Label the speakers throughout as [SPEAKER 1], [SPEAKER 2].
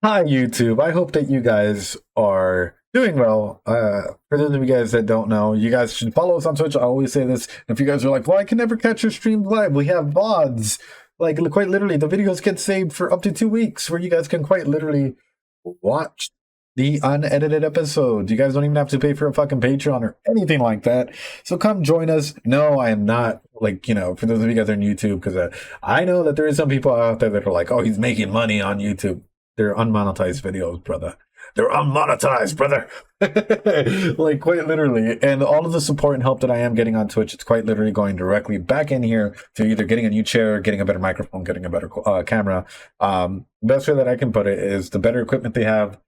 [SPEAKER 1] Hi, YouTube. I hope that you guys are doing well. For those of you guys that don't know, you guys should follow us on Twitch. I always say this. If you guys are like, well, I can never catch your streams live, we have Vods. Like, quite literally, the videos get saved for up to 2 weeks where you guys can quite literally watch the unedited episodes. You guys don't even have to pay for a fucking Patreon or anything like that. So come join us. No, I am not, like, for those of you guys on YouTube, because I know that there is some people out there that are like, oh, he's making money on YouTube. They're unmonetized videos, brother. They're unmonetized, brother. Like, quite literally. And all of the support and help that I am getting on Twitch, it's quite literally going directly back in here to either getting a new chair, getting a better microphone, getting a better camera. Best way that I can put it is the better equipment they have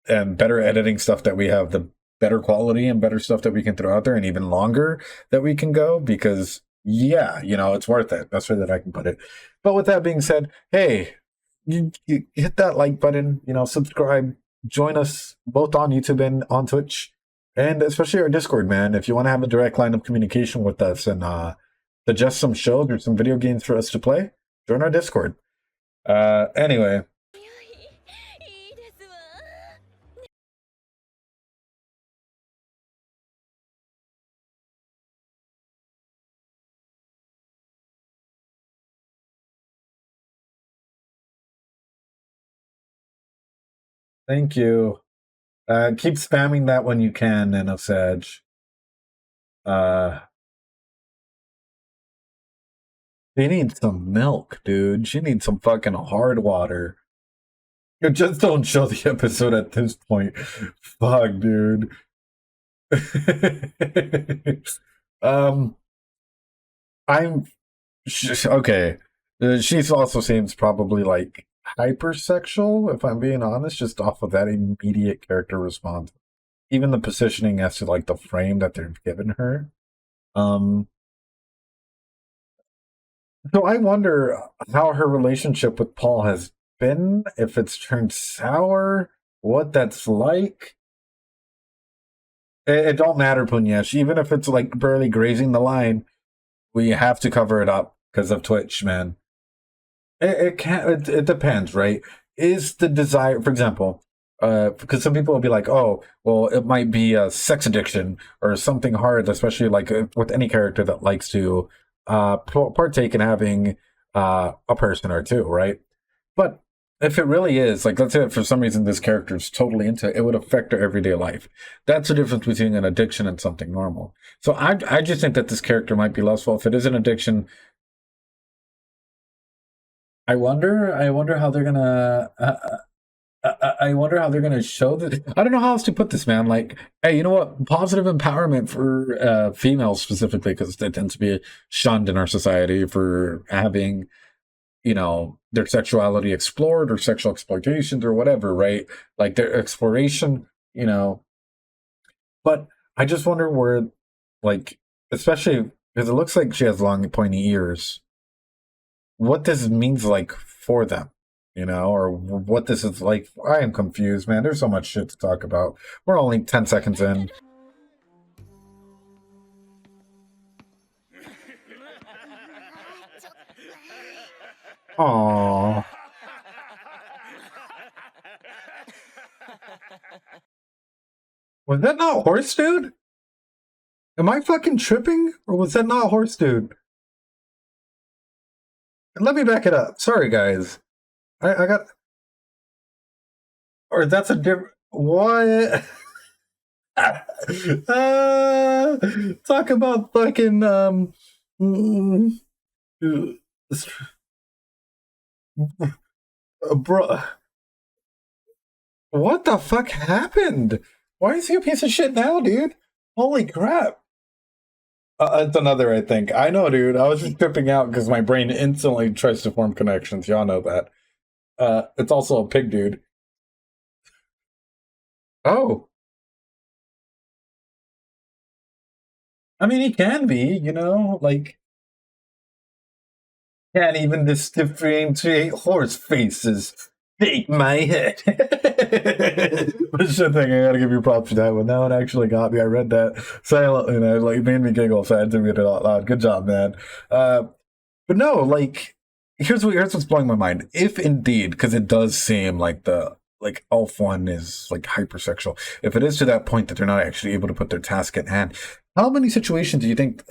[SPEAKER 1] and better editing stuff that we have, the better quality and better stuff that we can throw out there, and even longer that we can go, because yeah, it's worth it. Best way that I can put it. But with that being said, hey, you hit that like button, subscribe, join us both on YouTube and on Twitch, and especially our Discord, man. If you want to have a direct line of communication with us and suggest some shows or some video games for us to play, join our Discord. Anyway. Thank you. Keep spamming that when you can, and Osage. She needs some milk, dude. She needs some fucking hard water. You just don't show the episode at this point. Fuck, dude. I'm okay. She also seems probably like hypersexual, if I'm being honest, just off of that immediate character response. Even the positioning as to like the frame that they've given her. So I wonder how her relationship with Paul has been, if it's turned sour, what that's like. It don't matter, Punyesh. Even if it's like barely grazing the line, we have to cover it up because of Twitch, man. It depends, right? Is the desire, for example, because some people will be like, oh, well, it might be a sex addiction or something hard, especially like with any character that likes to partake in having a person or two, right? But if it really is, like, let's say for some reason this character is totally into it, it would affect their everyday life. That's the difference between an addiction and something normal. So I just think that this character might be lustful. If it is an addiction, I wonder how they're gonna. I wonder how they're gonna show that. I don't know how else to put this, man. Like, hey, you know what? Positive empowerment for females specifically, because they tend to be shunned in our society for having, their sexuality explored or sexual exploitations or whatever, right? Like their exploration, But I just wonder where, like, especially because it looks like she has long, pointy ears, what this means like for them, or what this is like. I am confused, man. There's so much shit to talk about. We're only 10 seconds in. Aww. Was that not horse dude? Am I fucking tripping? Or was that not horse dude? Let me back it up. Sorry, guys. I got... Or that's a different... What? Talk about fucking... Bro... What the fuck happened? Why is he a piece of shit now, dude? Holy crap. It's another, I think. I know, dude. I was just tripping out because my brain instantly tries to form connections. Y'all know that. It's also a pig dude. Oh. I mean, he can be, like... Can't even differentiate horse faces. Take my head. But shit thing, I gotta give you props for that one. That one actually got me. I read that silently and it like made me giggle, so I had to read it out loud. Good job, man. But no, like here's what's blowing my mind. If indeed, because it does seem like the like Elf One is like hypersexual. If it is to that point that they're not actually able to put their task at hand, how many situations do you think?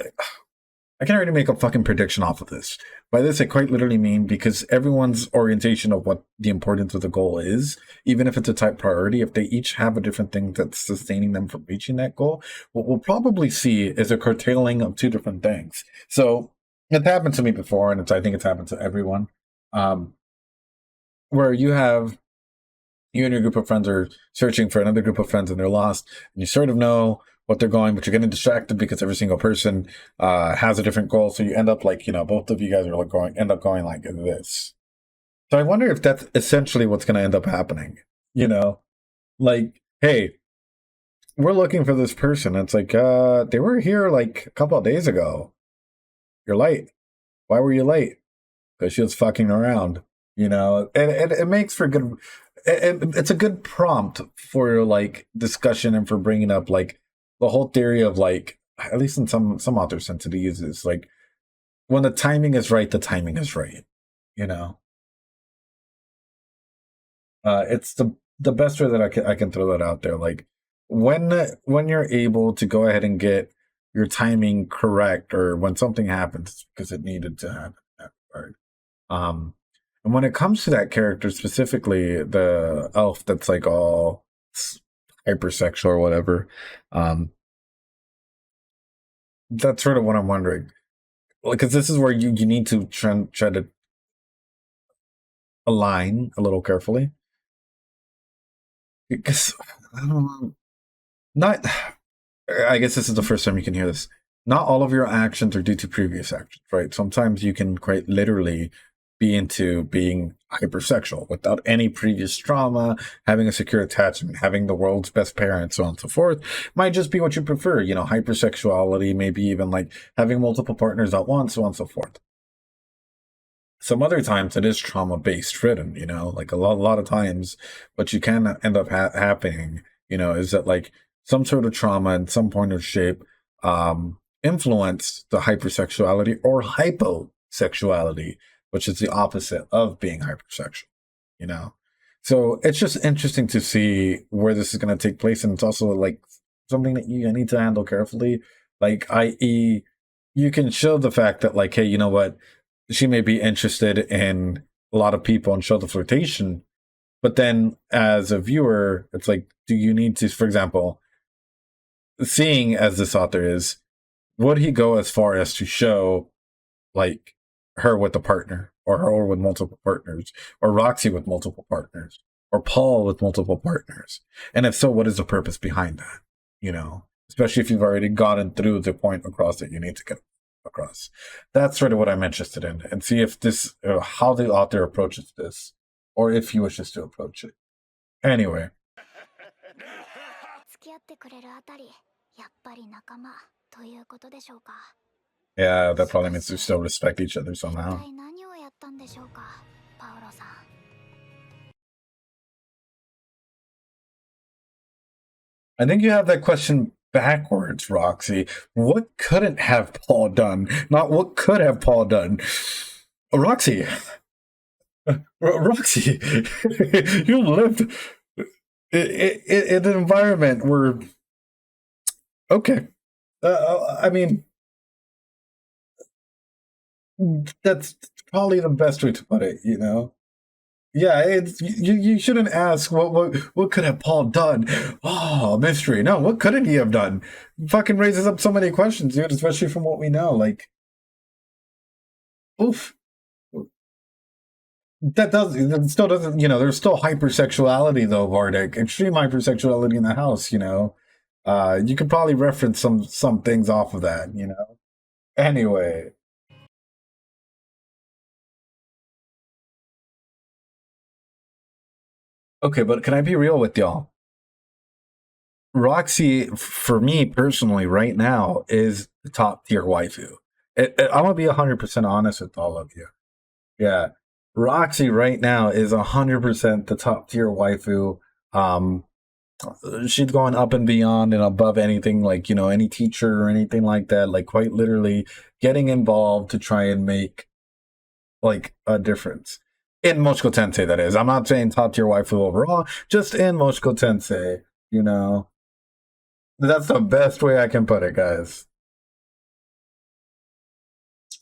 [SPEAKER 1] I can already make a fucking prediction off of this. By this, I quite literally mean because everyone's orientation of what the importance of the goal is, even if it's a type priority, if they each have a different thing that's sustaining them from reaching that goal, what we'll probably see is a curtailing of two different things. So it's happened to me before, and I think it's happened to everyone, um, where you and your group of friends are searching for another group of friends and they're lost, and you sort of know what they're going, but you're getting distracted because every single person has a different goal. So you end up like, both of you guys are like end up going like this. So I wonder if that's essentially what's going to end up happening. Like, hey, we're looking for this person. It's like, they were here like a couple of days ago. You're late. Why were you late? Because she was fucking around. And it makes for good. It's a good prompt for like discussion and for bringing up like the whole theory of like, at least in some authors tend to use this, like when the timing is right, the timing is right. It's the best way that I can throw that out there. Like when you're able to go ahead and get your timing correct, or when something happens because it needed to happen in that regard. And when it comes to that character specifically, the elf that's like all hypersexual or whatever, that's sort of what I'm wondering. Because this is where you need to try to align a little carefully. Because not, I guess this is the first time you can hear this. Not all of your actions are due to previous actions, right? Sometimes you can quite literally be into being hypersexual without any previous trauma, having a secure attachment, having the world's best parents, so on and so forth. Might just be what you prefer, hypersexuality, maybe even like having multiple partners at once, so on and so forth. Some other times it is trauma-based driven, like a lot of times what you can end up happening, is that like some sort of trauma in some point or shape influence the hypersexuality or hyposexuality, which is the opposite of being hypersexual. So it's just interesting to see where this is going to take place, and it's also like something that you need to handle carefully, like i.e. you can show the fact that like, hey, you know what, she may be interested in a lot of people and show the flirtation, but then as a viewer, it's like, do you need to, for example, seeing as this author is, would he go as far as to show like her with a partner, or her with multiple partners, or Roxy with multiple partners, or Paul with multiple partners? And if so, what is the purpose behind that? Especially if you've already gotten through the point across that you need to get across. That's sort of what I'm interested in, and see if this, how the author approaches this, or if he wishes to approach it. Anyway. Yeah, that probably means they still respect each other somehow. I think you have that question backwards, Roxy. What couldn't have Paul done? Not what could have Paul done. Roxy. Roxy, you lived in an environment where, okay, I mean, that's probably the best way to put it, Yeah, it's you shouldn't ask what could have Paul done? Oh, mystery. No, what couldn't he have done? Fucking raises up so many questions, dude, especially from what we know. Like, oof. That still doesn't, there's still hypersexuality though, Vardic. Extreme hypersexuality in the house, You could probably reference some things off of that, Anyway. Okay, but can I be real with y'all? Roxy, for me personally, right now, is the top tier waifu. I'm gonna be 100% honest with all of you. Yeah, Roxy right now is 100% the top tier waifu. She's going up and beyond and above anything like, any teacher or anything like that. Like quite literally getting involved to try and make like a difference. In Mushoku Tensei, that is. I'm not saying top tier waifu overall, just in Mushoku Tensei, you know. That's the best way I can put it, guys.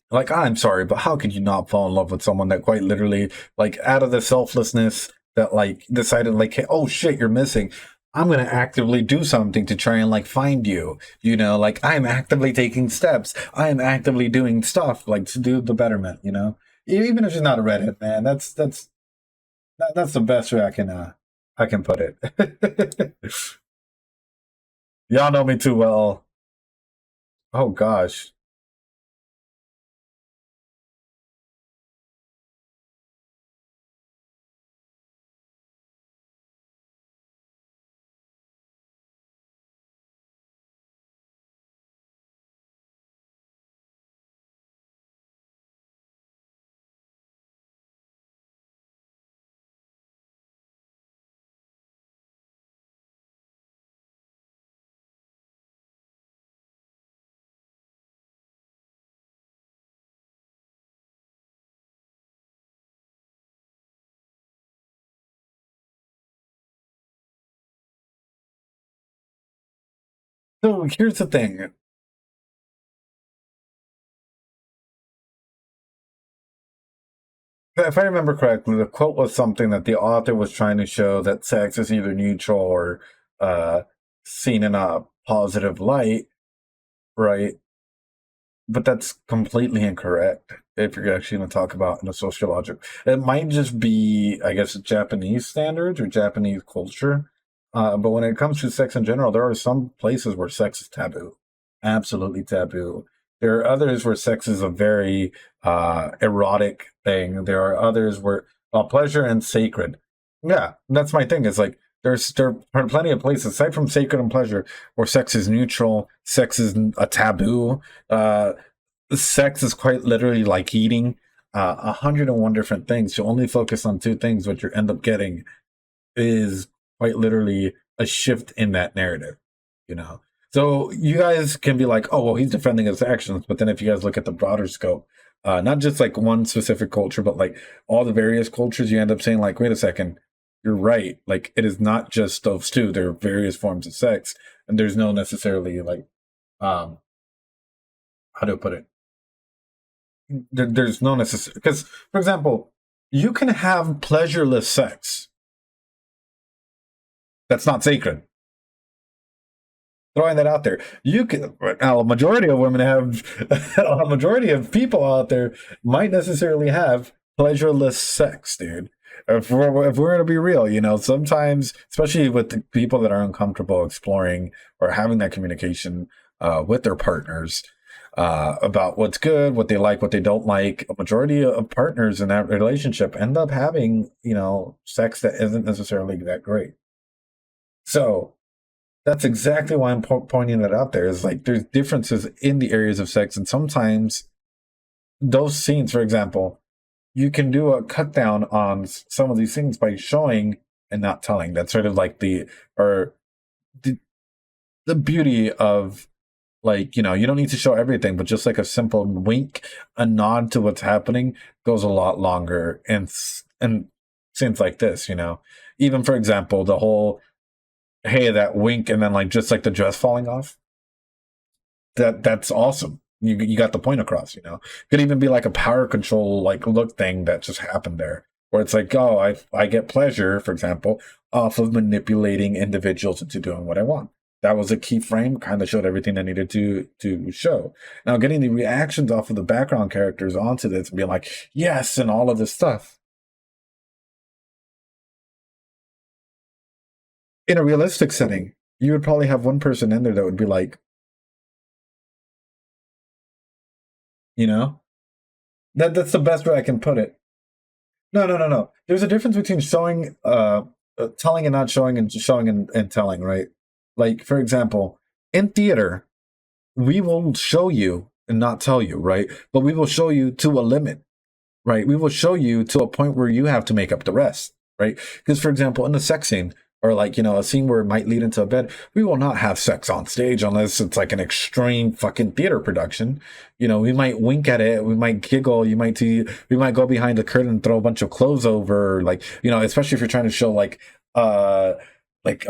[SPEAKER 1] Like, I'm sorry, but how could you not fall in love with someone that quite literally, like, out of the selflessness that, like, decided, like, hey, oh shit, you're missing. I'm going to actively do something to try and, like, find you. You know, like, I'm actively taking steps. I am actively doing stuff, like, to do the betterment, you know? Even if she's not a redhead, man, that's the best way I can put it. Y'all know me too well. Oh, gosh. So here's the thing. If I remember correctly, the quote was something that the author was trying to show that sex is either neutral or uh, seen in a positive light, right? But that's completely incorrect if you're actually going to talk about in a sociological. It might just be, I guess, Japanese standards or Japanese culture. But when it comes to sex in general, there are some places where sex is taboo, absolutely taboo. There are others where sex is a very erotic thing. There are others where pleasure and sacred. Yeah, that's my thing. Is like there are plenty of places aside from sacred and pleasure where sex is neutral, sex is a taboo. Sex is quite literally like eating. 101 different things. You only focus on two things. What you end up getting is quite literally a shift in that narrative. You know, so you guys can be like, oh well, he's defending his actions, but then if you guys look at the broader scope, not just like one specific culture, but like all the various cultures, you end up saying like, wait a second, you're right. Like it is not just those two. There are various forms of sex, and there's no necessarily like, um, how do I put it? There's no necessary because, for example, you can have pleasureless sex that's not sacred. Throwing that out there, you can. Now, a majority of women have, a majority of people out there might necessarily have pleasureless sex, dude. If we're gonna be real, you know, sometimes, especially with the people that are uncomfortable exploring or having that communication with their partners, about what's good, what they like, what they don't like. A majority of partners in that relationship end up having, you know, sex that isn't necessarily that great. So that's exactly why I'm pointing that out there. Is like there's differences in the areas of sex, and sometimes those scenes, for example, you can do a cut down on some of these things by showing and not telling. That's sort of like the, the beauty of, like, you know, you don't need to show everything, but just like a simple wink, a nod to what's happening goes a lot longer. And scenes like this, you know, even for example, the whole hey, that wink, and then like just like the dress falling off. That's awesome. You got the point across. You know, could even be like a power control like look thing that just happened there, where it's like, oh, I get pleasure, for example, off of manipulating individuals into doing what I want. That was a key frame, kind of showed everything I needed to show. Now, getting the reactions off of the background characters onto this and being like, yes, and all of this stuff. In a realistic setting, you would probably have one person in there that would be like, you know, that's the best way I can put it. No, no, no, no. There's a difference between showing, telling and not showing, and showing and telling, right? Like, for example, in theater, we will show you and not tell you, right? But we will show you to a limit, right? We will show you to a point where you have to make up the rest, right? Because, for example, in the sex scene, or like, a scene where it might lead into a bed, we will not have sex on stage unless it's like an extreme fucking theater production. We might wink at it, we might giggle, we might go behind the curtain and throw a bunch of clothes over, like, especially if you're trying to show like a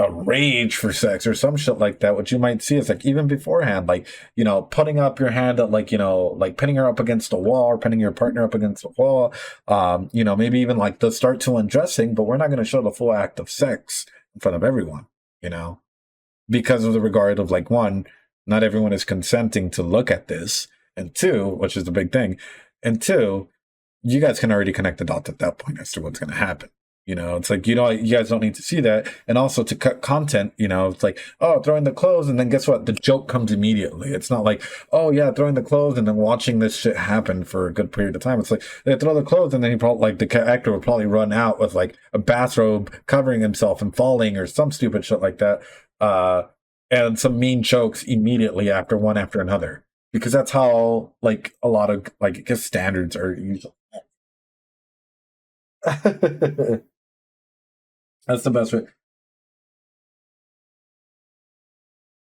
[SPEAKER 1] rage for sex or some shit like that. What you might see is like even beforehand, like, putting up your hand at like, like pinning her up against a wall or pinning your partner up against a wall. Maybe even like the start to undressing, but we're not going to show the full act of sex in front of everyone, because of the regard of like, one, not everyone is consenting to look at this. And two, which is the big thing. And two, you guys can already connect the dots at that point as to what's going to happen. It's like, you guys don't need to see that. And also to cut content, it's like, oh, throwing the clothes. And then guess what? The joke comes immediately. It's not like, oh, yeah, throwing the clothes and then watching this shit happen for a good period of time. It's like they throw the clothes and then he probably, like, the actor would probably run out with like a bathrobe covering himself and falling or some stupid shit like that. And some mean jokes immediately after one after another. Because that's how, like, a lot of, like, I guess standards are usually. That's the best way.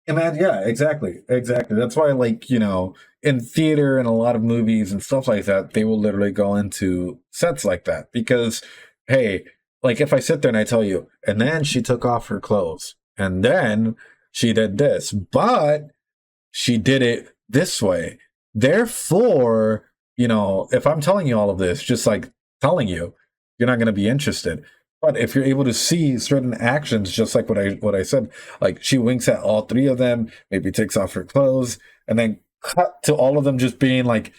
[SPEAKER 1] Yeah, man, yeah, exactly. Exactly. That's why, like, in theater and a lot of movies and stuff like that, they will literally go into sets like that. Because, hey, like, if I sit there and I tell you, and then she took off her clothes, and then she did this, but she did it this way. Therefore, if I'm telling you all of this, just like telling you, you're not going to be interested. But if you're able to see certain actions, just like what I said, like she winks at all three of them, maybe takes off her clothes, and then cut to all of them just being like,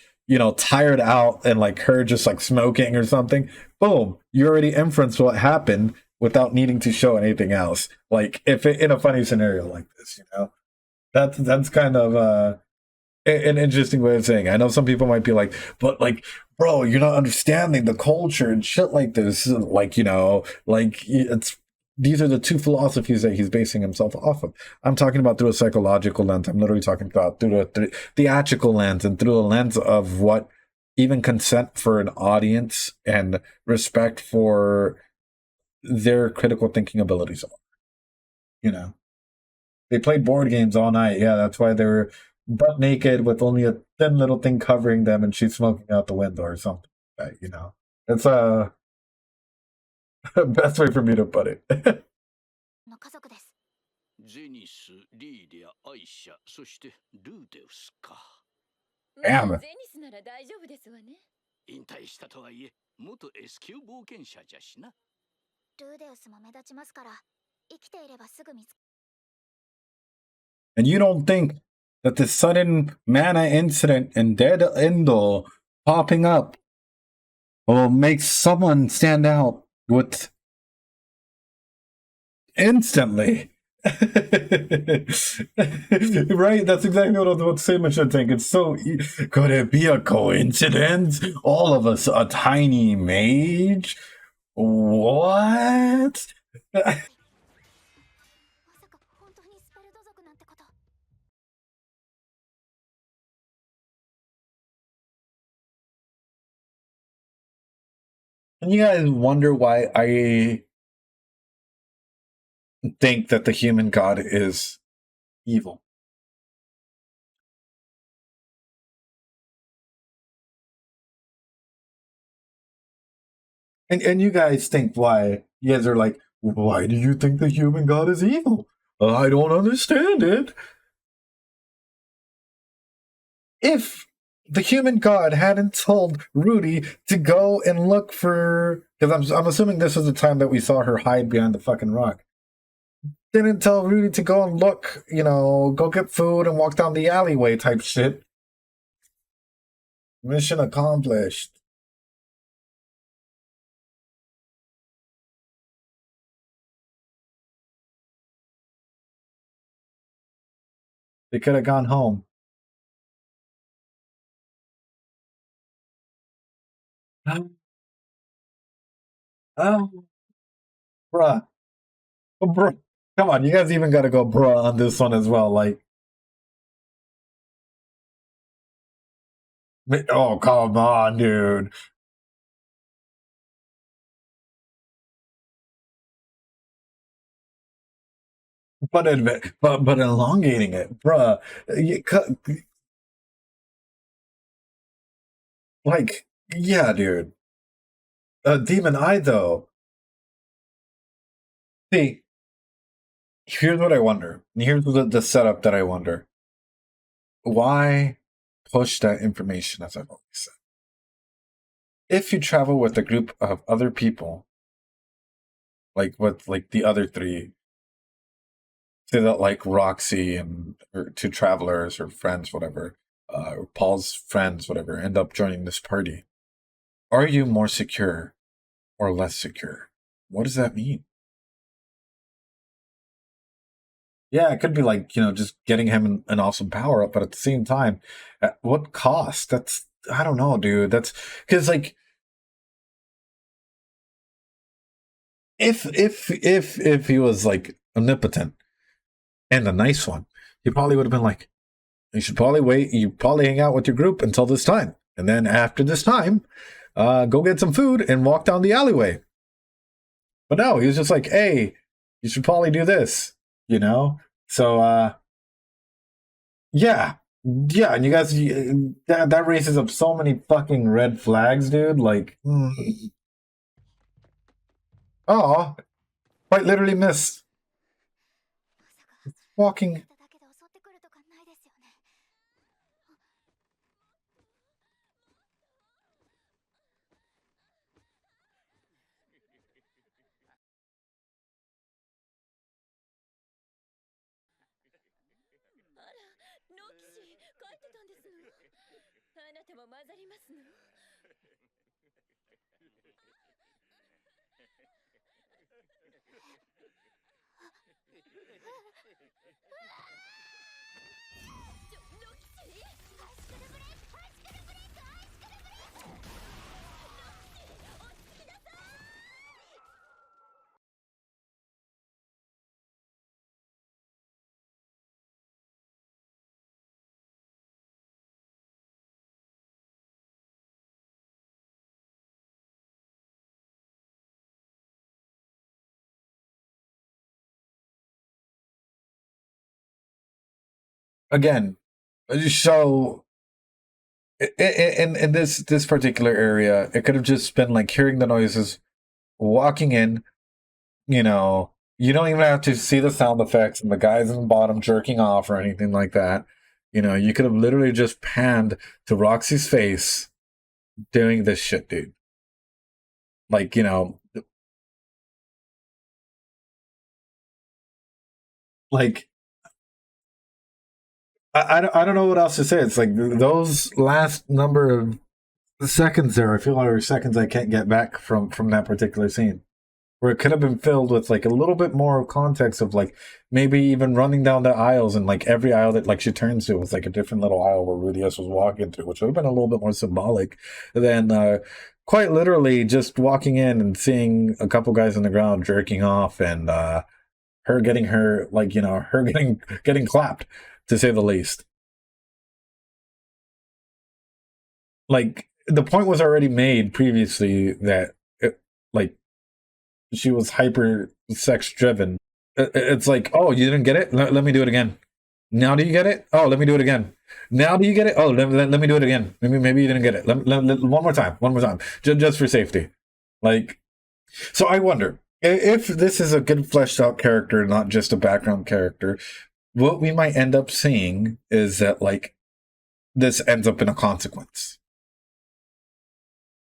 [SPEAKER 1] tired out and like her just like smoking or something. Boom, you already inference what happened without needing to show anything else. Like if in a funny scenario like this, that's kind of an interesting way of saying it. I know some people might be like, but like, bro, you're not understanding the culture and shit like this. Like, like it's these are the two philosophies that he's basing himself off of. I'm talking about through a psychological lens. I'm literally talking about through a theatrical lens and through a lens of what even consent for an audience and respect for their critical thinking abilities are. They played board games all night. Yeah, that's why they were butt naked with only a thin little thing covering them, and she's smoking out the window or something. It's a best way for me to put it.
[SPEAKER 2] の家族です。
[SPEAKER 3] ゼニス、リーディア、アイシャ、そしてルーデウスか。
[SPEAKER 1] まあ
[SPEAKER 2] ゼニスなら大丈夫ですわね。
[SPEAKER 3] 引退したとはいえ、元 S 級冒険者じゃしな。
[SPEAKER 2] ルーデウスも目立ちますから、生きていればすぐ見つ。
[SPEAKER 1] And you don't think that the sudden mana incident and dead Indo popping up will make someone stand out with instantly. Right? That's exactly what I was about to say, Michelle Tank. It's so could it be a coincidence? All of us a tiny mage? What?
[SPEAKER 2] まさか本当にスペルド族なんてこと。
[SPEAKER 1] And you guys wonder why I think that the human god is evil. And you guys think why? You guys are like, why do you think the human god is evil? I don't understand it. If the human god hadn't told Rudy to go and look for, because I'm assuming this is the time that we saw her hide behind the fucking rock. Didn't tell Rudy to go and look, go get food and walk down the alleyway type shit. Mission accomplished. They could have gone home. Oh, bruh. Bruh. Come on, you guys even gotta go bruh on this one as well. Like, oh, come on, dude. but elongating it, bruh. Like, yeah, dude. Demon Eye, though. See, here's what I wonder. Here's the setup that I wonder. Why push that information, as I've always said? If you travel with a group of other people, like with like the other three, say that like Roxy and or two travelers or friends, whatever, or Paul's friends, whatever, end up joining this party, are you more secure or less secure? What does that mean? Yeah, it could be like, just getting him an awesome power up, but at the same time, at what cost? That's, I don't know, dude. That's because like if he was like omnipotent and a nice one, he probably would have been like, you should probably wait, you probably hang out with your group until this time. And then after this time, go get some food and walk down the alleyway. But no, he was just like, hey, you should probably do this, you know? So yeah. Yeah, and you guys that raises up so many fucking red flags, dude. Like oh, quite literally missed.
[SPEAKER 2] まさか
[SPEAKER 1] Walking
[SPEAKER 2] ただけで襲ってくるとかないですよね。あら、ノキシ帰ってたんですの。あなたも混ざりますの。
[SPEAKER 1] again. So in this particular area, it could have just been like hearing the noises, walking in. You don't even have to see the sound effects and the guys in the bottom jerking off or anything like that. You could have literally just panned to Roxy's face doing this shit, dude. Like, like I don't know what else to say. It's like those last number of seconds there, I feel like are seconds I can't get back from that particular scene. Where it could have been filled with like a little bit more context of like maybe even running down the aisles and like every aisle that like she turns to was like a different little aisle where Rudy S was walking through, which would have been a little bit more symbolic than quite literally just walking in and seeing a couple guys on the ground jerking off and her getting her like her getting clapped, to say the least. Like the point was already made previously that like she was hyper sex driven. It's like, oh, you didn't get it? Let me do it again. Now do you get it? Oh, let me do it again. Now do you get it? Oh, let me do it again. Maybe you didn't get it. One more time, just for safety. Like, so I wonder if this is a good fleshed out character, not just a background character. What we might end up seeing is that like this ends up in a consequence.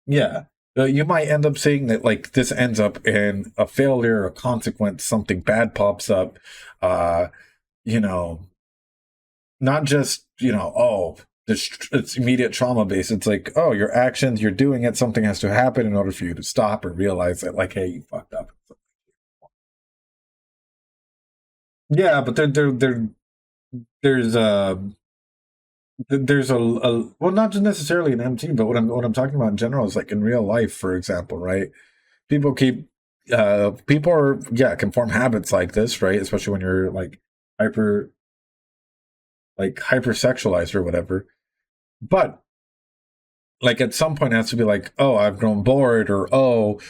[SPEAKER 1] Yeah. You might end up seeing that like this ends up in a failure, a consequence, something bad pops up. Uh, you know, not just, oh, it's immediate trauma based. It's like, oh, your actions, you're doing it, something has to happen in order for you to stop or realize that like, hey, you fucked up. Yeah, but there's there's a well, not just necessarily an MT, but what I'm talking about in general is like in real life, for example, right? People keep people are can form habits like this, right? Especially when you're like hyper hypersexualized or whatever. But like at some point it has to be like, oh, I've grown bored, or oh,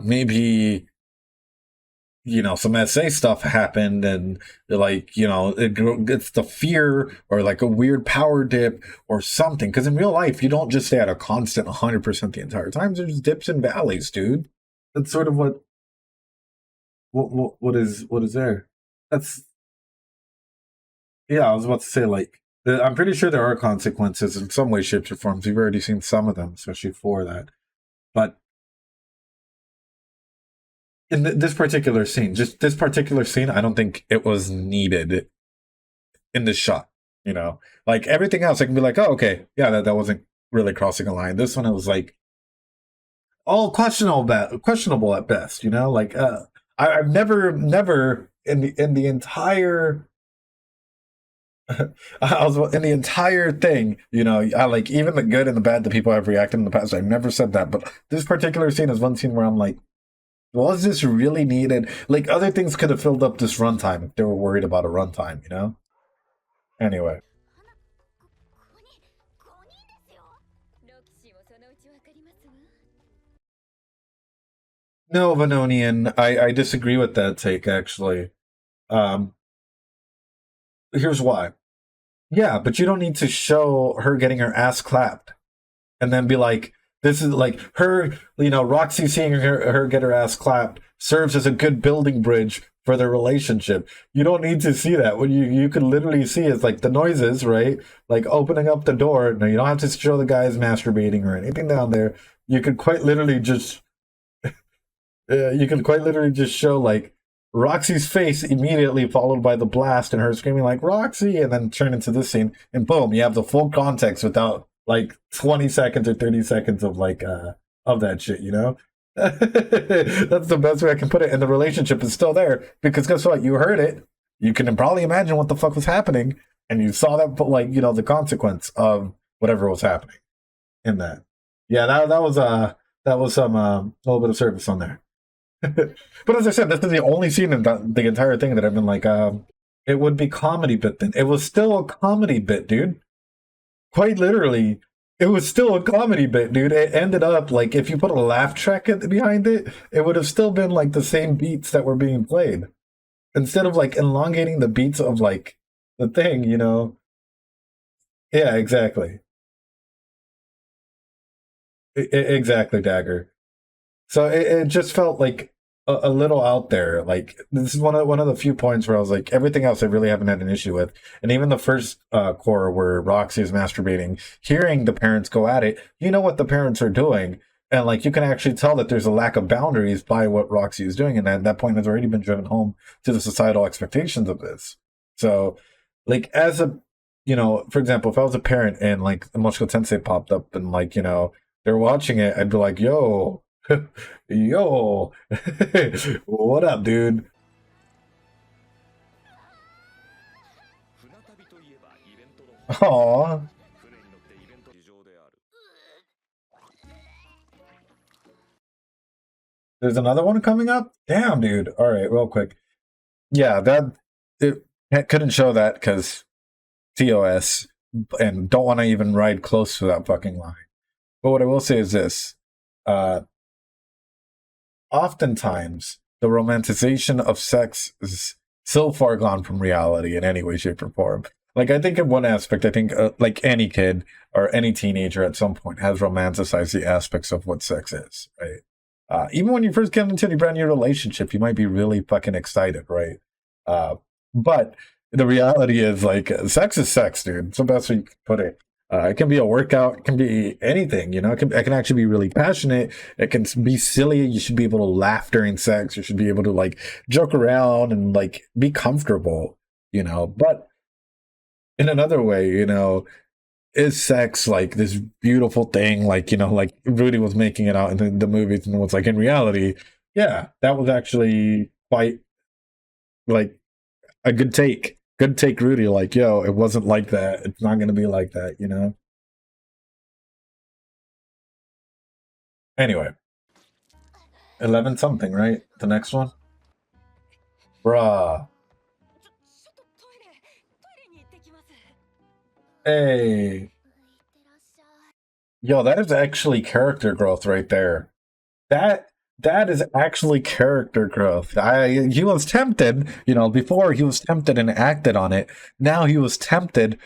[SPEAKER 1] maybe some SA stuff happened, and like, it's the fear or like a weird power dip or something. Because in real life, you don't just stay at a constant 100% the entire time. There's dips and valleys, dude. That's sort of what is there. That's Yeah, I was about to say, like, I'm pretty sure there are consequences in some way, shapes, or forms. We've already seen some of them, especially for that. But in this particular scene, just this particular scene, I don't think it was needed in this shot. Like everything else, I can be like, oh, okay, yeah, that wasn't really crossing a line. This one, it was like all questionable at best. Like I've never in the entire I was in the entire thing, I like even the good and the bad that people have reacted in the past. I've never said that, but this particular scene is one scene where I'm like, was this really needed? Like other things could have filled up this runtime if they were worried about a runtime. Anyway,
[SPEAKER 2] 花5人5人ですよ。ロキシもそのうちわかりますわ。
[SPEAKER 1] no, Vanonian, I disagree with that take actually. Um, Here's why. Yeah, but you don't need to show her getting her ass clapped and then be like, this is like her, Roxy seeing her get her ass clapped serves as a good building bridge for their relationship. You don't need to see that. What you could literally see is like the noises, right? Like opening up the door. No, you don't have to show the guys masturbating or anything down there. You could quite literally just, show like Roxy's face immediately followed by the blast and her screaming like Roxy, and then turn into this scene, and boom, you have the full context without like 20 seconds or 30 seconds of like of that shit. That's the best way I can put it. And the relationship is still there because guess what? You heard it. You can probably imagine what the fuck was happening, and you saw that, like, the consequence of whatever was happening in that. Yeah, that was some little bit of service on there. But as I said, this is the only scene in the entire thing that I've been like, it would be comedy bit then. It was still a comedy bit, dude. Quite literally, it was still a comedy bit, dude. It ended up like if you put a laugh track behind it, it would have still been like the same beats that were being played. Instead of like elongating the beats of like the thing. Yeah, exactly. Exactly, Dagger. So it just felt like a little out there. Like this is one of the few points where I was like, everything else I really haven't had an issue with, and even the first core where Roxy is masturbating, hearing the parents go at it, you know what the parents are doing, and like you can actually tell that there's a lack of boundaries by what Roxy is doing, and that point has already been driven home to the societal expectations of this. So, like as a for example, if I was a parent and like Mushoku Tensei popped up and like they're watching it, I'd be like, yo. Yo, what up, dude? Aw. There's another one coming up? Damn, dude. All right, real quick. Yeah, it couldn't show that because TOS, and don't want to even ride close to that fucking line. But what I will say is this. Oftentimes the romanticization of sex is so far gone from reality in any way, shape, or form. Like I think in one aspect, I think like any kid or any teenager at some point has romanticized the aspects of what sex is, right? Even when you first get into a brand new relationship, you might be really fucking excited, right? But the reality is like sex is sex, dude. It's the best way you can put it. It can be a workout. It can be anything. It can actually be really passionate. It can be silly. You should be able to laugh during sex. You should be able to like joke around and like be comfortable. But in another way, is sex like this beautiful thing? Like like Rudy was making it out in the movies, and was like in reality, yeah, that was actually quite like a good take. Good take, Rudy. Like, yo, it wasn't like that. It's not going to be like that. Anyway, 11 something, right? The next one? Bruh.
[SPEAKER 2] ちょっとトイレに行ってきます。
[SPEAKER 1] Hey.
[SPEAKER 2] いってらっしゃい。
[SPEAKER 1] Yo, that is actually character growth right there. That That is actually character growth. He was tempted, before he was tempted and acted on it. Now he was tempted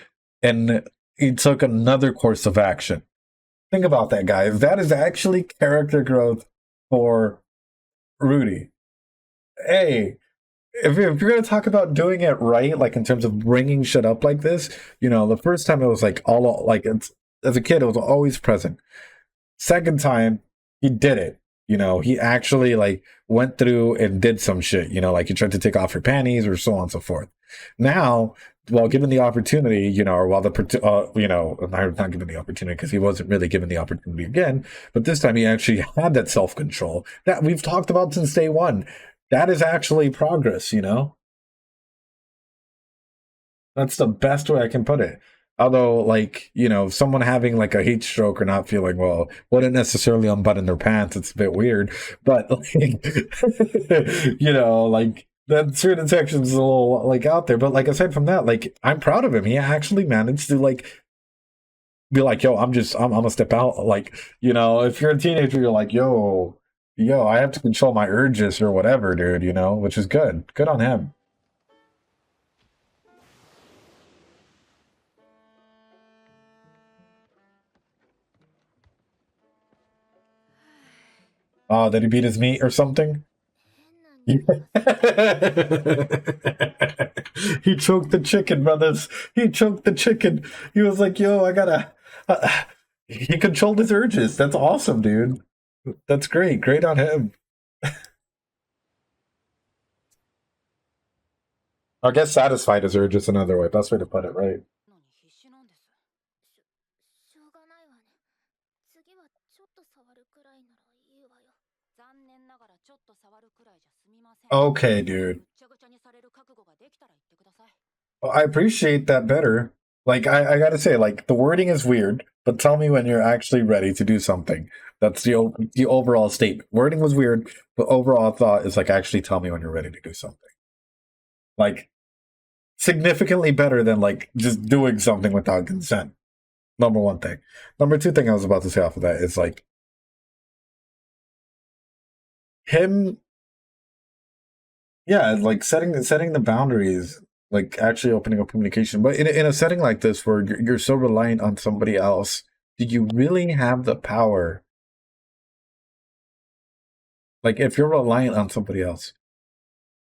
[SPEAKER 1] and he took another course of action. Think about that, guys. That is actually character growth for Rudy. Hey, if you're going to talk about doing it right, like in terms of bringing shit up like this, the first time it was like as a kid, it was always present. Second time, he did it. He actually like went through and did some shit, like he tried to take off her panties or so on and so forth. Now, while given the opportunity, or while not given the opportunity because he wasn't really given the opportunity again, but this time he actually had that self-control that we've talked about since day one. That is actually progress, That's the best way I can put it. Although, like, someone having like a heat stroke or not feeling well wouldn't necessarily unbutton their pants. It's a bit weird. But, like, like, that certain section's a little, like, out there. But, like, aside from that, like, I'm proud of him. He actually managed to, like, be like, yo, I'm gonna step out. Like, if you're a teenager, you're like, yo, I have to control my urges or whatever, dude, which is good. Good on him. Oh, did he beat his meat or something?
[SPEAKER 2] 変な匂い
[SPEAKER 1] He choked the chicken, brothers. He choked the chicken. He was like, yo, I gotta. He controlled his urges. That's awesome, dude. That's great. Great on him. I guess satisfied his urges another way. Best way to put it, right?
[SPEAKER 2] のに必死なんです。しょうがないわね。次はちょっと触るくらいならいいわよ。残念ながらちょっと触るくらいじゃ済みません。
[SPEAKER 1] Okay, dude.
[SPEAKER 2] ぐちゃぐちゃにされる覚悟ができたら言ってください。
[SPEAKER 1] Well, I appreciate that better. Like, I gotta say, like, the wording is weird, but tell me when you're actually ready to do something. That's the overall statement. Wording was weird, but overall thought is like, actually tell me when you're ready to do something. Like, significantly better than, like, just doing something without consent. Number one thing. Number two thing I was about to say off of that is, like, him, yeah, like, setting the boundaries, like, actually opening up communication. But in a setting like this where you're so reliant on somebody else, do you really have the power? Like, if you're reliant on somebody else,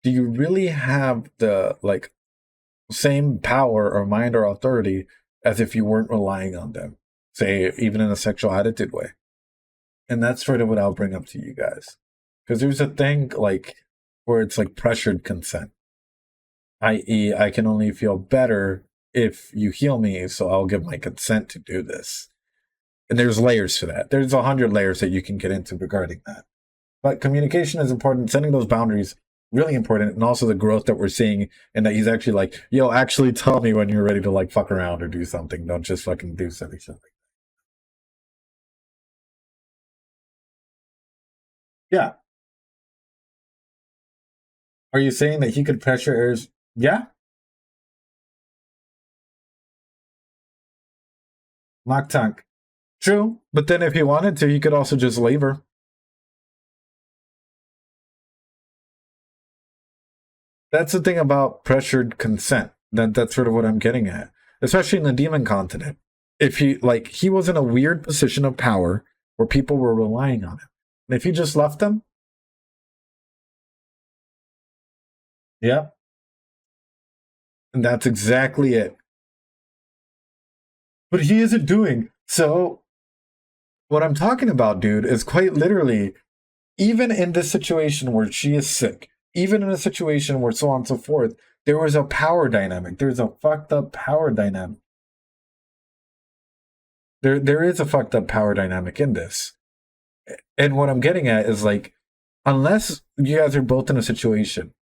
[SPEAKER 1] do you really have the, like, same power or mind or authority as if you weren't relying on them, say, even in a sexual attitude way? And that's sort of what I'll bring up to you guys. Because there's a thing, like, where it's like pressured consent, i.e., I can only feel better if you heal me, so I'll give my consent to do this. And there's layers to that. There's 100 layers that you can get into regarding that. But communication is important. Setting those boundaries, really important. And also the growth that we're seeing, and that he's actually like, yo, actually tell me when you're ready to, like, fuck around or do something. Don't just fucking do something. Yeah. Are you saying that he could pressure heirs? Yeah. Mock tank. True. But then if he wanted to, he could also just leave her. That's the thing about pressured consent. That's sort of what I'm getting at. Especially in the demon continent. If he was in a weird position of power where people were relying on him. And if he just left them, yeah. And that's exactly it. But he isn't doing. So what I'm talking about, dude, is quite literally, even in this situation where she is sick, even in a situation where so on and so forth, there was a power dynamic. There's a fucked up power dynamic. There is a fucked up power dynamic in this. And what I'm getting at is, like, unless you guys are both in a situation,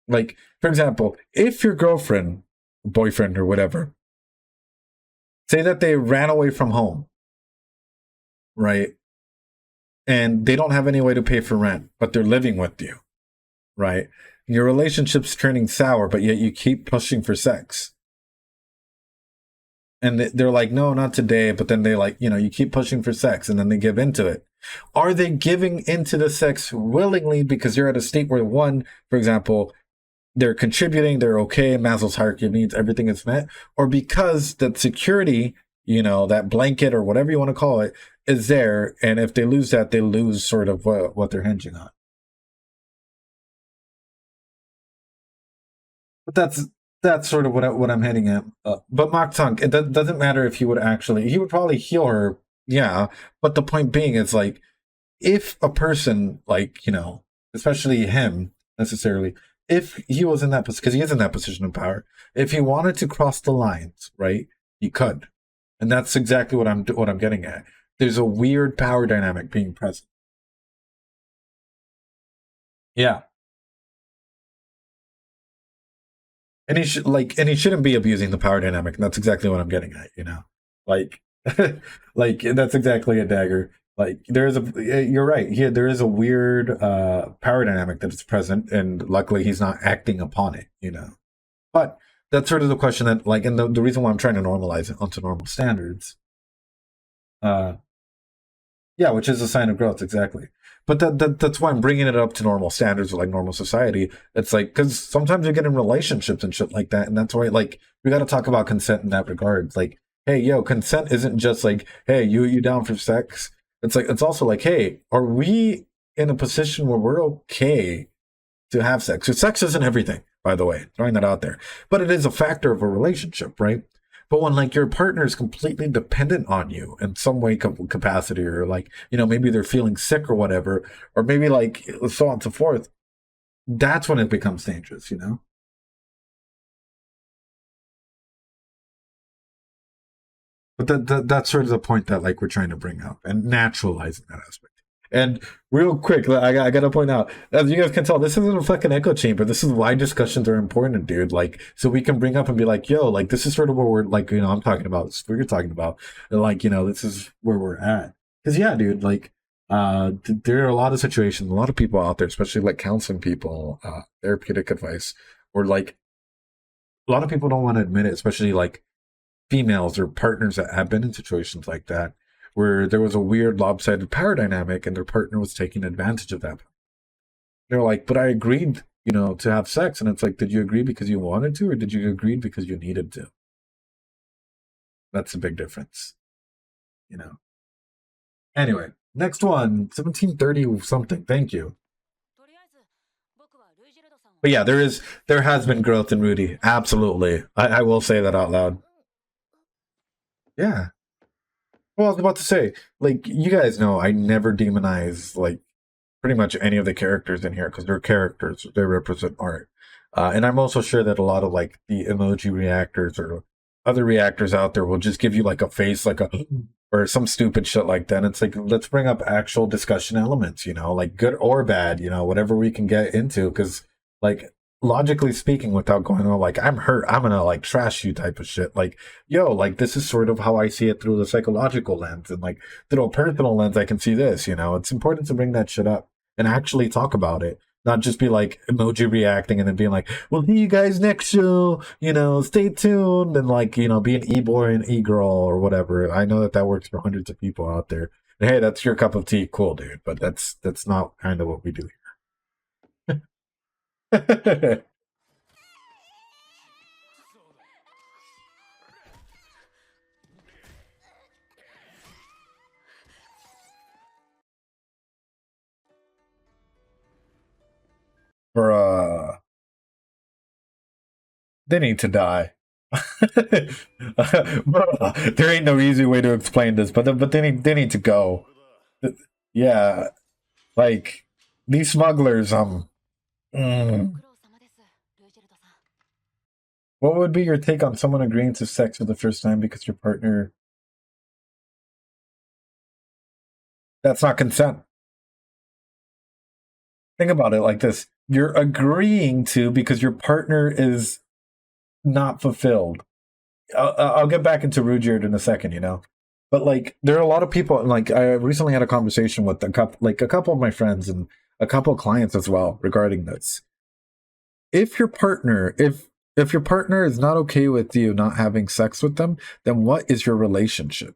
[SPEAKER 1] like, for example, if your girlfriend, boyfriend, or whatever, say that they ran away from home, right? And they don't have any way to pay for rent, but they're living with you, right? Your relationship's turning sour, but yet you keep pushing for sex. and they're like, no, not today, but then they like, you keep pushing for sex, and then they give into it. Are they giving into the sex willingly because you're at a state where, one, for example, they're contributing, they're okay, Maslow's hierarchy of needs, everything is met, or because that security, that blanket or whatever you want to call it, is there, and if they lose that, they lose sort of what they're hinging on. But that's sort of what I'm hitting at. But Mach Tunk, it doesn't matter if he would probably heal her, yeah. But the point being is, like, if a person, like, especially him necessarily, if he was in that position, because he is in that position of power, if he wanted to cross the lines, right, he could. And that's exactly what I'm getting at. There's a weird power dynamic being present. Yeah. And he shouldn't be abusing the power dynamic, and that's exactly what I'm getting at, Like like that's exactly a dagger. Like you're right. Yeah, there is a weird power dynamic that is present, and luckily he's not acting upon it, But that's sort of the question that, like, and the reason why I'm trying to normalize it onto normal standards. Yeah, which is a sign of growth, exactly. But that's why I'm bringing it up to normal standards or like normal society. It's like, because sometimes you get in relationships and shit like that, and that's why, like, we got to talk about consent in that regard. Like, hey, yo, consent isn't just like, hey, you down for sex? It's like, it's also like, hey, are we in a position where we're okay to have sex? So sex isn't everything, by the way, throwing that out there, but it is a factor of a relationship, right? But when, like, your partner is completely dependent on you in some way capacity, or like, maybe they're feeling sick or whatever, or maybe like so on and so forth, that's when it becomes dangerous, But that's sort of the point that, like, we're trying to bring up and naturalizing that aspect. And real quick, I gotta point out, as you guys can tell, this isn't a fucking echo chamber. This is why discussions are important, dude. Like, so we can bring up and be like, yo, like, this is sort of where we're, like, I'm talking about, this is what you're talking about. And, like, this is where we're at. Because, yeah, dude, like, there are a lot of situations, a lot of people out there, especially, like, counseling people, therapeutic advice, or, like, a lot of people don't want to admit it, especially, like, females or partners that have been in situations like that, where there was a weird lopsided power dynamic and their partner was taking advantage of that. They're like, but I agreed, to have sex. And it's like, did you agree because you wanted to, or did you agree because you needed to? That's a big difference, Anyway, next one, 1730 something. Thank you. But yeah, there has been growth in Rudy. Absolutely. I will say that out loud. Yeah. Well, I was about to say, like, you guys know I never demonize, like, pretty much any of the characters in here, because they're characters. They represent art. And I'm also sure that a lot of, like, the emoji reactors or other reactors out there will just give you, like, a face, like, or some stupid shit like that. And it's like, let's bring up actual discussion elements, like good or bad, whatever we can get into. Because, like, logically speaking, without going on, like, I'm hurt, I'm gonna, like, trash you type of shit. Like, yo, like, this is sort of how I see it through the psychological lens, and, like, through a personal lens, I can see this, It's important to bring that shit up and actually talk about it. Not just be like emoji reacting and then being like, "We'll see you guys next show, stay tuned," and, like, be an e-boy and e-girl or whatever. I know that works for hundreds of people out there. And hey, that's your cup of tea, cool, dude. But that's not kind of what we do here. Bruh. They need to die. Bruh, there ain't no easy way to explain this, but they need to go. Yeah, like, these smugglers. What would be your take on someone agreeing to sex for the first time because your partner? That's not consent. Think about it like this. You're agreeing to because your partner is not fulfilled. I'll get back into Rudyard in a second, But, like, there are a lot of people, and, like, I recently had a conversation with a couple of my friends and a couple of clients as well regarding this. If your partner, if If your partner is not okay with you not having sex with them, then what is your relationship?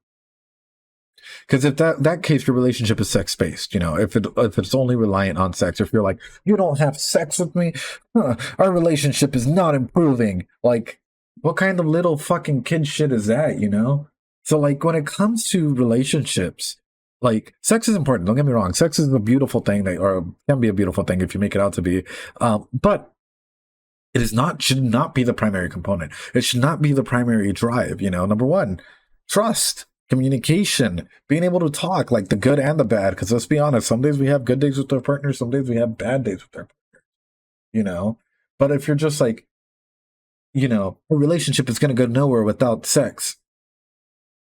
[SPEAKER 1] Because if that case, your relationship is sex based, you know, if it's only reliant on sex, if you're like, you don't have sex with me, our relationship is not improving. Like, what kind of little fucking kid shit is that, you know? So like when it comes to relationships, like sex is important. Don't get me wrong. Sex is a beautiful thing or can be a beautiful thing if you make it out to be. But it is not, should not be the primary component. It should not be the primary drive, you know. Number one, trust, communication, being able to talk, like the good and the bad. Because let's be honest, some days we have good days with our partner, some days we have bad days with our partner, you know. But if you're just like, you know, a relationship is going to go nowhere without sex,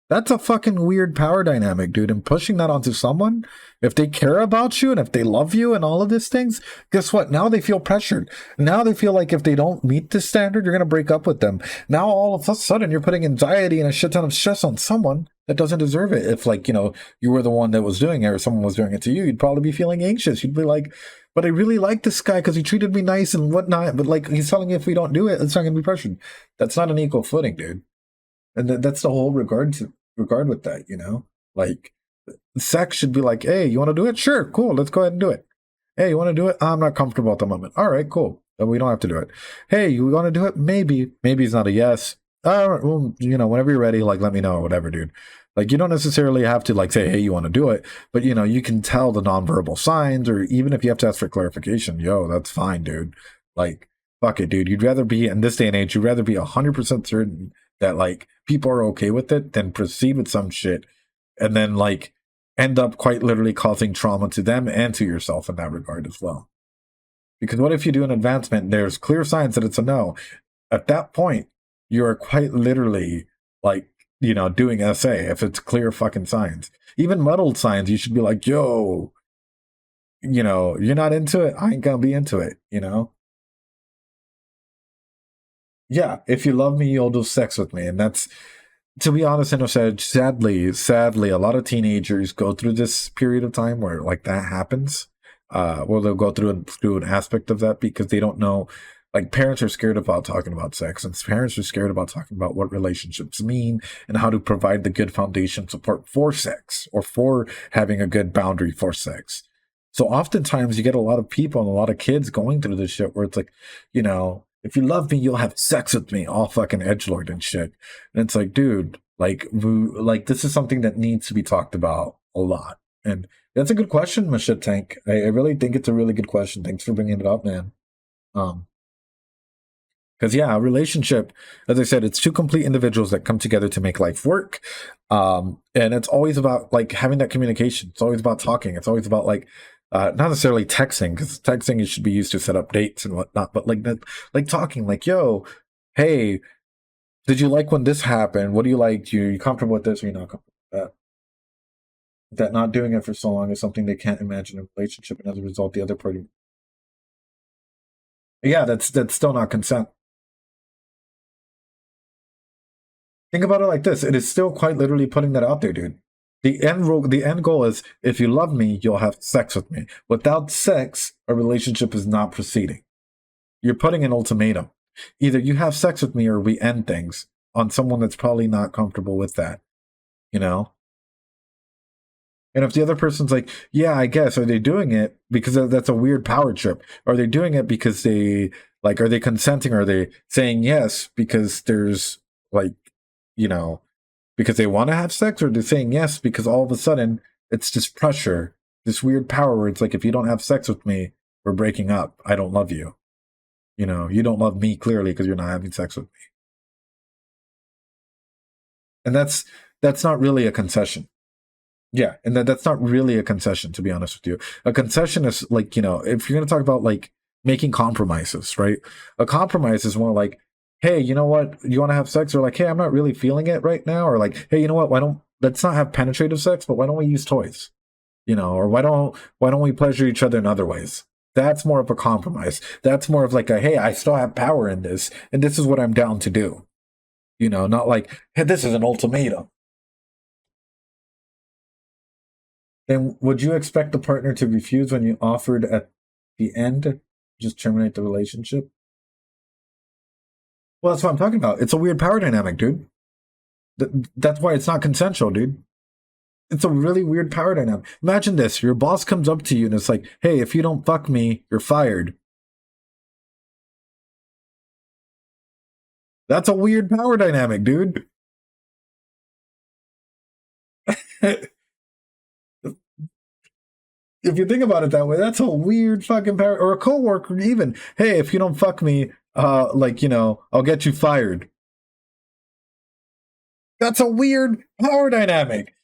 [SPEAKER 1] that's a fucking weird power dynamic, dude. And pushing that onto someone, if they care about you and if they love you and all of these things, guess what? Now they feel pressured. Now they feel like if they don't meet this standard, you're going to break up with them. Now all of a sudden you're putting anxiety and a shit ton of stress on someone that doesn't deserve it. If like, you know, you were the one that was doing it or someone was doing it to you, you'd probably be feeling anxious. You'd be like, but I really like this guy because he treated me nice and whatnot. But like, he's telling me if we don't do it, it's not going to be pressured. That's not an equal footing, dude. And that's the whole regard with that, you know. Like sex should be like, hey, you want to do it? Sure, cool, let's go ahead and do it. Hey, you want to do it? I'm not comfortable at the moment. All right, cool, then we don't have to do it. Hey, you want to do it? Maybe it's not a yes. Well, you know, whenever you're ready, like let me know or whatever, dude. Like you don't necessarily have to like say, hey, you want to do it, but you know, you can tell the nonverbal signs, or even if you have to ask for clarification, yo, that's fine, dude. Like fuck it, dude. You'd rather be in this day and age, you'd rather be 100% certain that like people are okay with it than proceed with some shit and then like end up quite literally causing trauma to them and to yourself in that regard as well. Because what if you do an advancement, there's clear signs that it's a no. At that point, you are quite literally like, you know, doing SA if it's clear fucking signs. Even muddled signs, you should be like, yo, you know, you're not into it, I ain't gonna be into it, you know? Yeah, if you love me, you'll do sex with me. And that's, to be honest, and sadly, a lot of teenagers go through this period of time where like that happens. Where they'll go through an aspect of that because they don't know. Like parents are scared about talking about sex, and parents are scared about talking about what relationships mean and how to provide the good foundation support for sex or for having a good boundary for sex. So oftentimes you get a lot of people and a lot of kids going through this shit where it's like, you know, if you love me, you'll have sex with me, all fucking edgelord and shit. And it's like, dude, like this is something that needs to be talked about a lot. And that's a good question, Mashit Tank. I really think it's a really good question. Thanks for bringing it up, man. Because yeah, a relationship, as I said, it's two complete individuals that come together to make life work. And it's always about like having that communication. It's always about talking. It's always about like not necessarily texting, because texting should be used to set up dates and whatnot, but like that, like talking, like, yo, hey, did you like when this happened? What do you like? You comfortable with this or you're not comfortable with that? That not doing it for so long is something they can't imagine a relationship, and as a result, the other party. Yeah, that's still not consent. Think about it like this: it is still quite literally putting that out there, dude. The end goal is if you love me, you'll have sex with me. Without sex, a relationship is not proceeding. You're putting an ultimatum. Either you have sex with me or we end things on someone that's probably not comfortable with that, you know? And if the other person's like, yeah, I guess, are they doing it because that's a weird power trip? Are they doing it because they, like, are they consenting? Are they saying yes because there's, like, you know, because they want to have sex? Or are they saying yes because all of a sudden it's just pressure, this weird power where it's like, if you don't have sex with me, we're breaking up. I don't love you. You know, you don't love me clearly because you're not having sex with me. And that's not really a concession. Yeah, and that's not really a concession, to be honest with you. A concession is like, you know, if you're going to talk about like making compromises, right? A compromise is more like, hey, you know what? You want to have sex? Or like, hey, I'm not really feeling it right now. Or like, hey, you know what? Let's not have penetrative sex, but why don't we use toys? You know, or why don't we pleasure each other in other ways? That's more of a compromise. That's more of like a, hey, I still have power in this, and this is what I'm down to do. You know, not like, hey, this is an ultimatum. Then would you expect the partner to refuse when you offered at the end, just terminate the relationship? Well, that's what I'm talking about. It's a weird power dynamic, dude. That's why it's not consensual, dude. It's a really weird power dynamic. Imagine this. Your boss comes up to you and it's like, hey, if you don't fuck me, you're fired. That's a weird power dynamic, dude. If you think about it that way, that's a weird fucking power. Or a coworker even, hey, if you don't fuck me, like, you know, I'll get you fired. That's a weird power dynamic.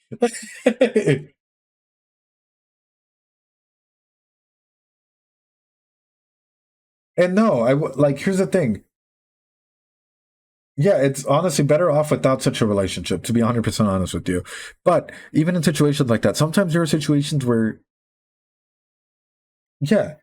[SPEAKER 1] And no, like, here's the thing. Yeah, it's honestly better off without such a relationship, to be 100% honest with you. But even in situations like that, sometimes there are situations where, yeah,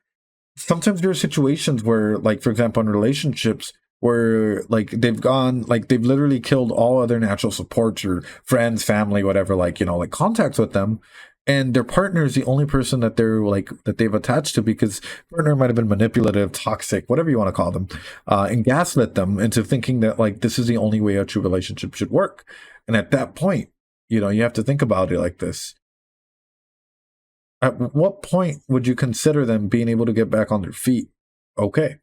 [SPEAKER 1] sometimes there are situations where, like, for example, in relationships where, like, they've literally killed all other natural supports or friends, family, whatever, like, you know, like contacts with them. And their partner is the only person that they're like, that they've attached to, because partner might have been manipulative, toxic, whatever you want to call them, and gaslit them into thinking that, like, this is the only way a true relationship should work. And at that point, you know, you have to think about it like this. At what point would you consider them being able to get back on their feet? Okay.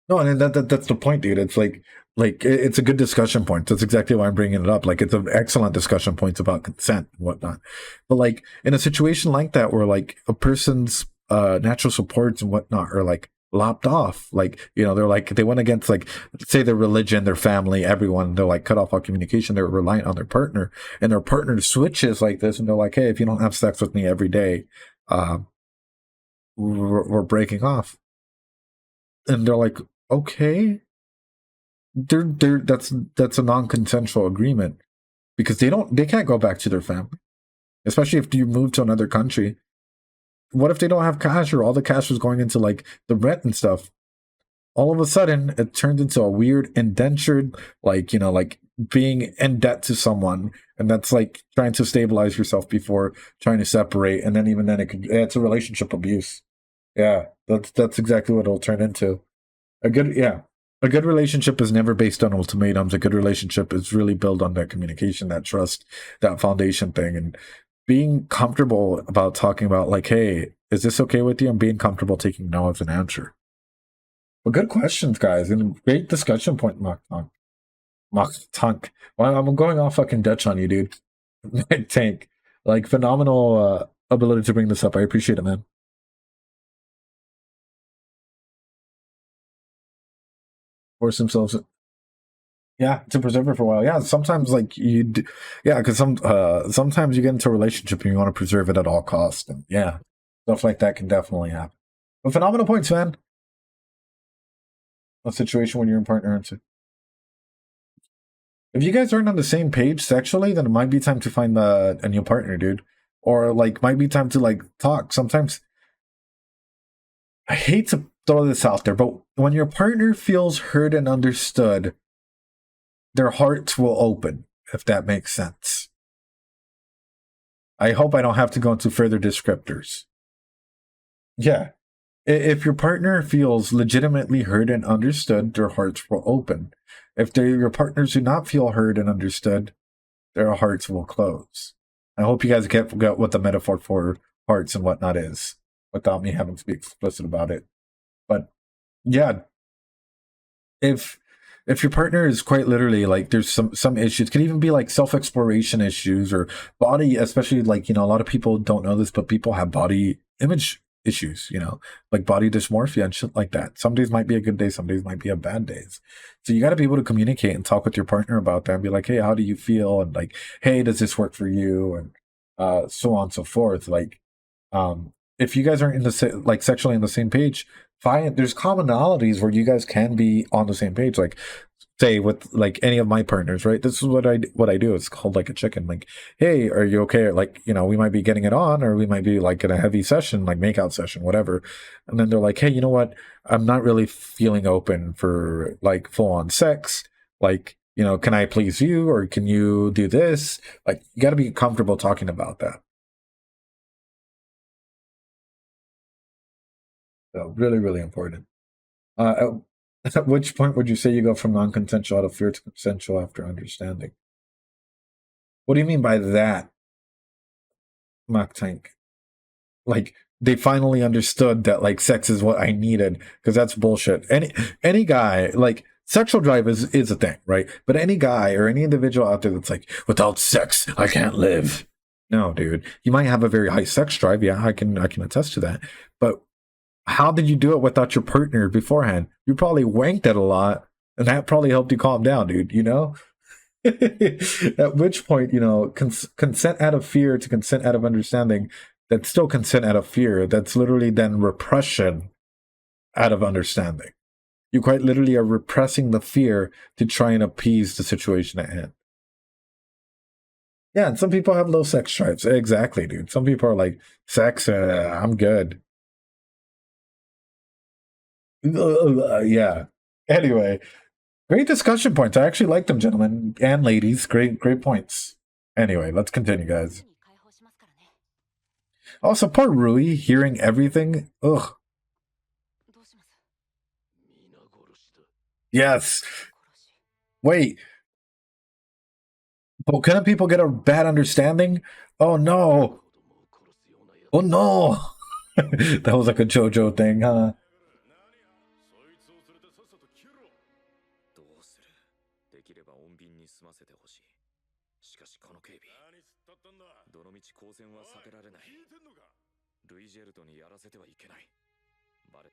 [SPEAKER 1] No, and that's the point, dude. It's like it's a good discussion point. That's exactly why I'm bringing it up. Like, it's an excellent discussion points about consent and whatnot. But like in a situation like that, where like a person's natural supports and whatnot are like lopped off, like, you know, they're like, they went against, like, say their religion, their family, everyone, they're like cut off all communication. They're reliant on their partner, and their partner switches like this, and they're like, hey, if you don't have sex with me every day, uh, we're breaking off. And they're like, okay, that's a non-consensual agreement, because they can't go back to their family, especially if you move to another country. What if they don't have cash, or all the cash was going into like the rent and stuff? All of a sudden it turned into a weird indentured, like, you know, like being in debt to someone, and that's like trying to stabilize yourself before trying to separate, and then even then it's a relationship abuse. Yeah, that's exactly what it'll turn into. A good relationship is never based on ultimatums. A good relationship is really built on that communication, that trust, that foundation thing, and being comfortable about talking about, like, hey, is this okay with you? And being comfortable taking no as an answer. Well, good questions, guys, and great discussion point, Mach Tank. Well, I'm going off fucking Dutch on you, dude. Tank. Like, phenomenal ability to bring this up. I appreciate it, man. Force themselves. Yeah, to preserve it for a while. Yeah, sometimes like yeah, because sometimes you get into a relationship and you want to preserve it at all costs. And yeah, stuff like that can definitely happen. But phenomenal points, man. A situation when you're in partner answer. If you guys aren't on the same page sexually, then it might be time to find a new partner, dude. Or like might be time to like talk. Sometimes I hate to throw this out there, but when your partner feels heard and understood, their hearts will open, if that makes sense. I hope I don't have to go into further descriptors. Yeah. If your partner feels legitimately heard and understood, their hearts will open. If your partners do not feel heard and understood, their hearts will close. I hope you guys get what the metaphor for hearts and whatnot is, without me having to be explicit about it. But yeah, if your partner is quite literally like, there's some issues, it could even be like self-exploration issues or body, especially like, you know, a lot of people don't know this, but people have body image issues, you know, like body dysmorphia and shit like that. Some days might be a good day, some days might be a bad days. So you got to be able to communicate and talk with your partner about that and be like, hey, how do you feel? And like, hey, does this work for you? And so on and so forth. Like, if you guys aren't in the like sexually on the same page, fine. There's commonalities where you guys can be on the same page. Like, say with like any of my partners, right? This is what I do. It's called like a chicken. Like, hey, are you okay? Or like, you know, we might be getting it on, or we might be like in a heavy session, like makeout session, whatever. And then they're like, hey, you know what? I'm not really feeling open for like full on sex. Like, you know, can I please you, or can you do this? Like, you got to be comfortable talking about that. So really, really important. At which point would you say you go from non-consensual out of fear to consensual after understanding? What do you mean by that, Mock Tank? Like they finally understood that like sex is what I needed, because that's bullshit. Any guy, like sexual drive is a thing, right? But any guy or any individual out there that's like, without sex, I can't live. No, dude. You might have a very high sex drive. Yeah, I can attest to that. But how did you do it without your partner beforehand? You probably wanked it a lot, and that probably helped you calm down, dude, you know? At which point, you know, consent out of fear to consent out of understanding, that's still consent out of fear. That's literally then repression out of understanding. You quite literally are repressing the fear to try and appease the situation at hand. Yeah, and some people have low sex drives. Exactly, dude. Some people are like, sex, I'm good. Yeah. Anyway, great discussion points. I actually like them, gentlemen and ladies. Great points. Anyway, let's continue, guys. Also, poor Rui hearing everything. Ugh. Yes. Wait. But couldn't people get a bad understanding? Oh no. Oh no. That was like a JoJo thing, huh?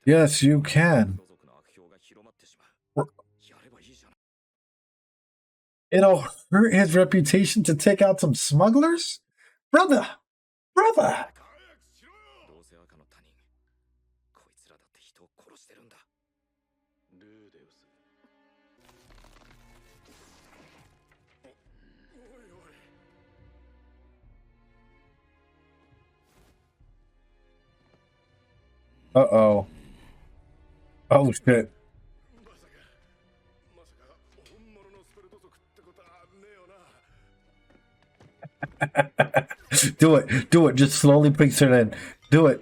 [SPEAKER 1] Yes, you can. It'll hurt his reputation to take out some smugglers? Brother! Brother! Uh-oh. Oh, shit. Do it. Do it. Just slowly place it in. Do it.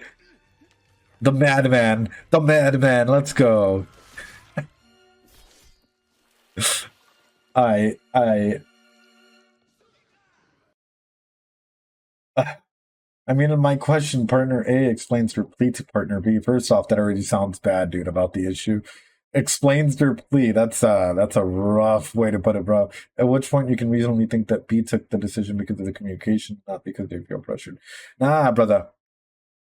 [SPEAKER 1] The madman. The madman. Let's go. I mean, in my question, partner A explains their plea to partner B. First off, that already sounds bad, dude, about the issue. Explains their plea. That's a rough way to put it, bro. At which point you can reasonably think that B took the decision because of the communication, not because they feel pressured. Nah, brother.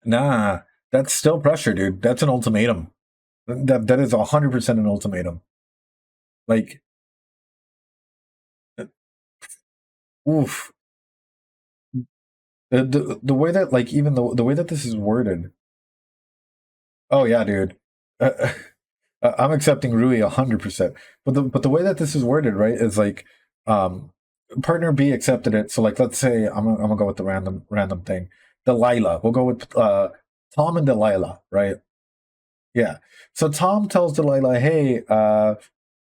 [SPEAKER 1] Nah, that's still pressure, dude. That's an ultimatum. That is 100% an ultimatum. Like, oof. The way that, like, even the way that this is worded. Oh yeah, dude. I'm accepting Rui 100%. But the way that this is worded, right, is like, partner B accepted it. So like, let's say I'm gonna go with the random thing. Delilah. We'll go with Tom and Delilah, right? Yeah. So Tom tells Delilah, hey,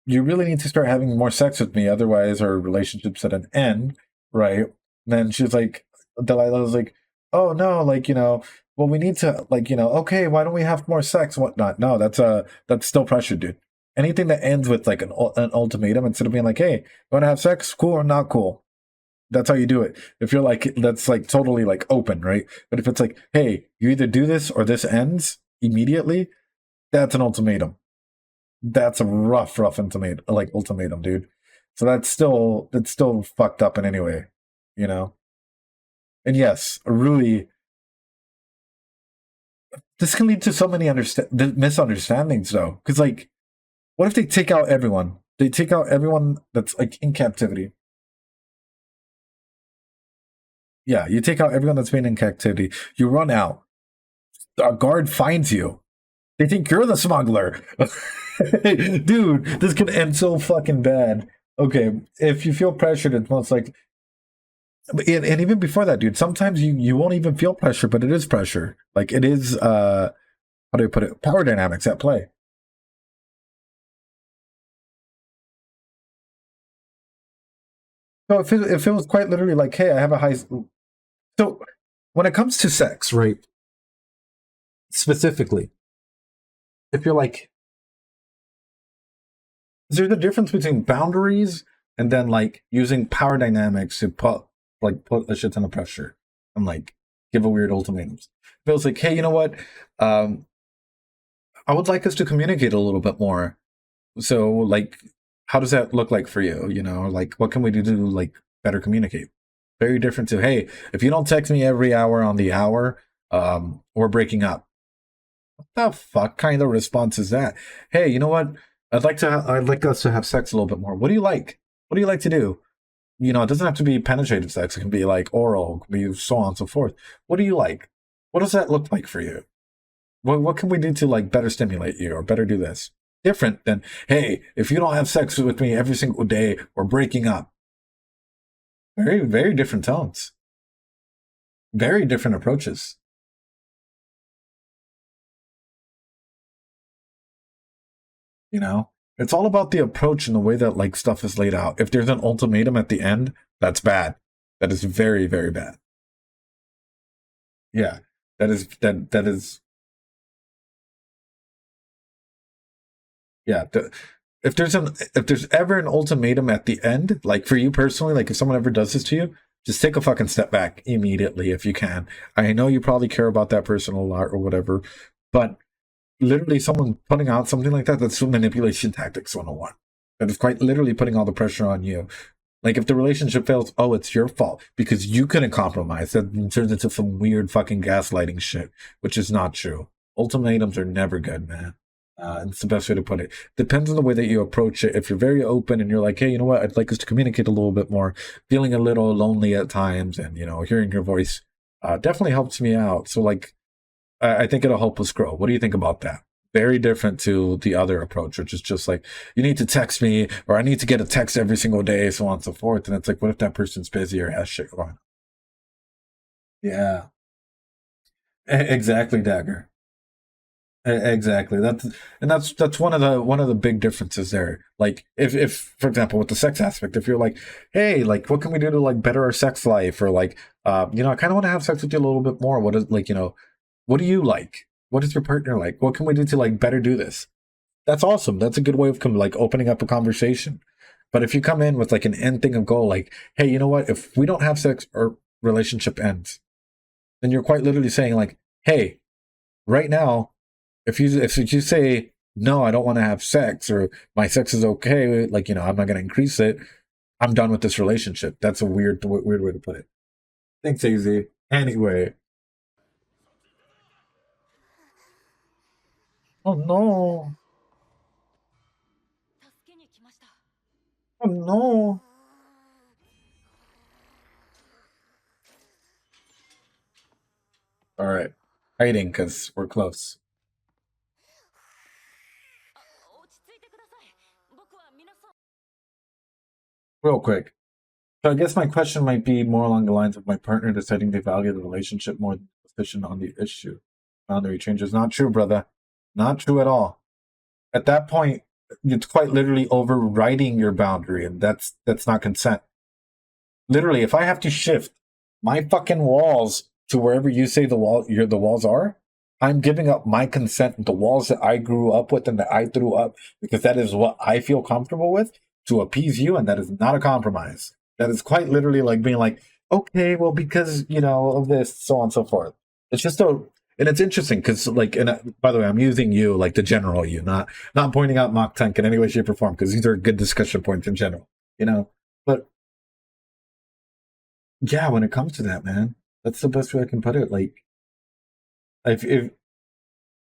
[SPEAKER 1] you really need to start having more sex with me, otherwise our relationship's at an end, right? And then she's like, Delilah was like, oh no, like, you know, well, we need to, like, you know, okay, why don't we have more sex, whatnot? No, that's still pressure, dude. Anything that ends with like an ultimatum, instead of being like, hey, you want to have sex, cool or not cool, that's how you do it. If you're like, that's like totally like open, right? But if it's like, hey, you either do this or this ends immediately, that's an ultimatum. That's a rough ultimatum, dude. So that's still fucked up in any way, you know? And yes, Rui, this can lead to so many misunderstandings though. Because like, what if they take out everyone? They take out everyone that's like in captivity. Yeah, you take out everyone that's been in captivity. You run out. A guard finds you. They think you're the smuggler. Dude, this could end so fucking bad. Okay, if you feel pressured, it's most like, and even before that, dude, sometimes you won't even feel pressure, but it is pressure. Like it is, how do I put it? Power dynamics at play. So if it was quite literally like, hey, I have a high. So when it comes to sex, right? Specifically, if you're like, there's a difference between boundaries and then like using power dynamics to put a shit ton of pressure and like give a weird ultimatums. Feels like, hey, you know what? I would like us to communicate a little bit more. So like, how does that look like for you? You know, like what can we do to like better communicate? Very different to, hey, if you don't text me every hour on the hour, we're breaking up. What the fuck kind of response is that? Hey, you know what? I'd like us to have sex a little bit more. What do you like? What do you like to do? You know, it doesn't have to be penetrative sex. It can be like oral, it can be so on and so forth. What do you like? What does that look like for you? What can we do to like better stimulate you or better do this? Different than, hey, if you don't have sex with me every single day, we're breaking up. Very, very different tones. Very different approaches. You know, it's all about the approach and the way that like stuff is laid out. If there's an ultimatum at the end, that's bad. That is very, very bad. Yeah, that is. Yeah. If there's ever an ultimatum at the end, like for you personally, like if someone ever does this to you, just take a fucking step back immediately if you can. I know you probably care about that person a lot or whatever, but literally someone putting out something like that, that's manipulation tactics 101. That is quite literally putting all the pressure on you. Like if the relationship fails, oh, it's your fault because you couldn't compromise. That turns into some weird fucking gaslighting shit, which is not true. Ultimatums are never good, man. It's the best way to put it. Depends on the way that you approach it. If you're very open and you're like, hey, you know what? I'd like us to communicate a little bit more, feeling a little lonely at times and, you know, hearing your voice definitely helps me out. So like, I think it'll help us grow. What do you think about that? Very different to the other approach, which is just like, you need to text me or I need to get a text every single day, so on and so forth. And it's like, what if that person's busy or has shit going on? Yeah, exactly, Dagger. Exactly. That's one of the big differences there. Like if for example with the sex aspect, if you're like, hey, like what can we do to like better our sex life, or like you know, I kind of want to have sex with you a little bit more. What is like, you know, what do you like? What is your partner like? What can we do to like better do this? That's awesome. That's a good way of like opening up a conversation. But if you come in with like an end thing of goal, like, hey, you know what? If we don't have sex, our relationship ends, then you're quite literally saying like, hey, right now, if you say no, I don't want to have sex, or my sex is okay, like, you know, I'm not going to increase it, I'm done with this relationship. That's a weird way to put it. Thanks, AZ. Anyway. Oh no.
[SPEAKER 2] 助けに来ました。
[SPEAKER 1] Oh no. All right. Hiding because we're close.
[SPEAKER 2] 落ち着いてください。僕は皆さん。
[SPEAKER 1] Real quick. So I guess my question might be more along the lines of my partner deciding they value the relationship more than the position on the issue. Boundary changes. Not true, brother. Not true at all. At that point, it's quite literally overriding your boundary, and that's not consent. Literally, if I have to shift my fucking walls to wherever you say the walls are, I'm giving up my consent, the walls that I grew up with and that I threw up, because that is what I feel comfortable with, to appease you, and that is not a compromise. That is quite literally like being like, okay, well, because, you know, of this, so on and so forth. It's just and it's interesting because, like, and by the way, I'm using you like the general you, not pointing out Mach Tank in any way, shape, or form, because these are good discussion points in general, you know. But yeah, when it comes to that, man, that's the best way I can put it. Like, if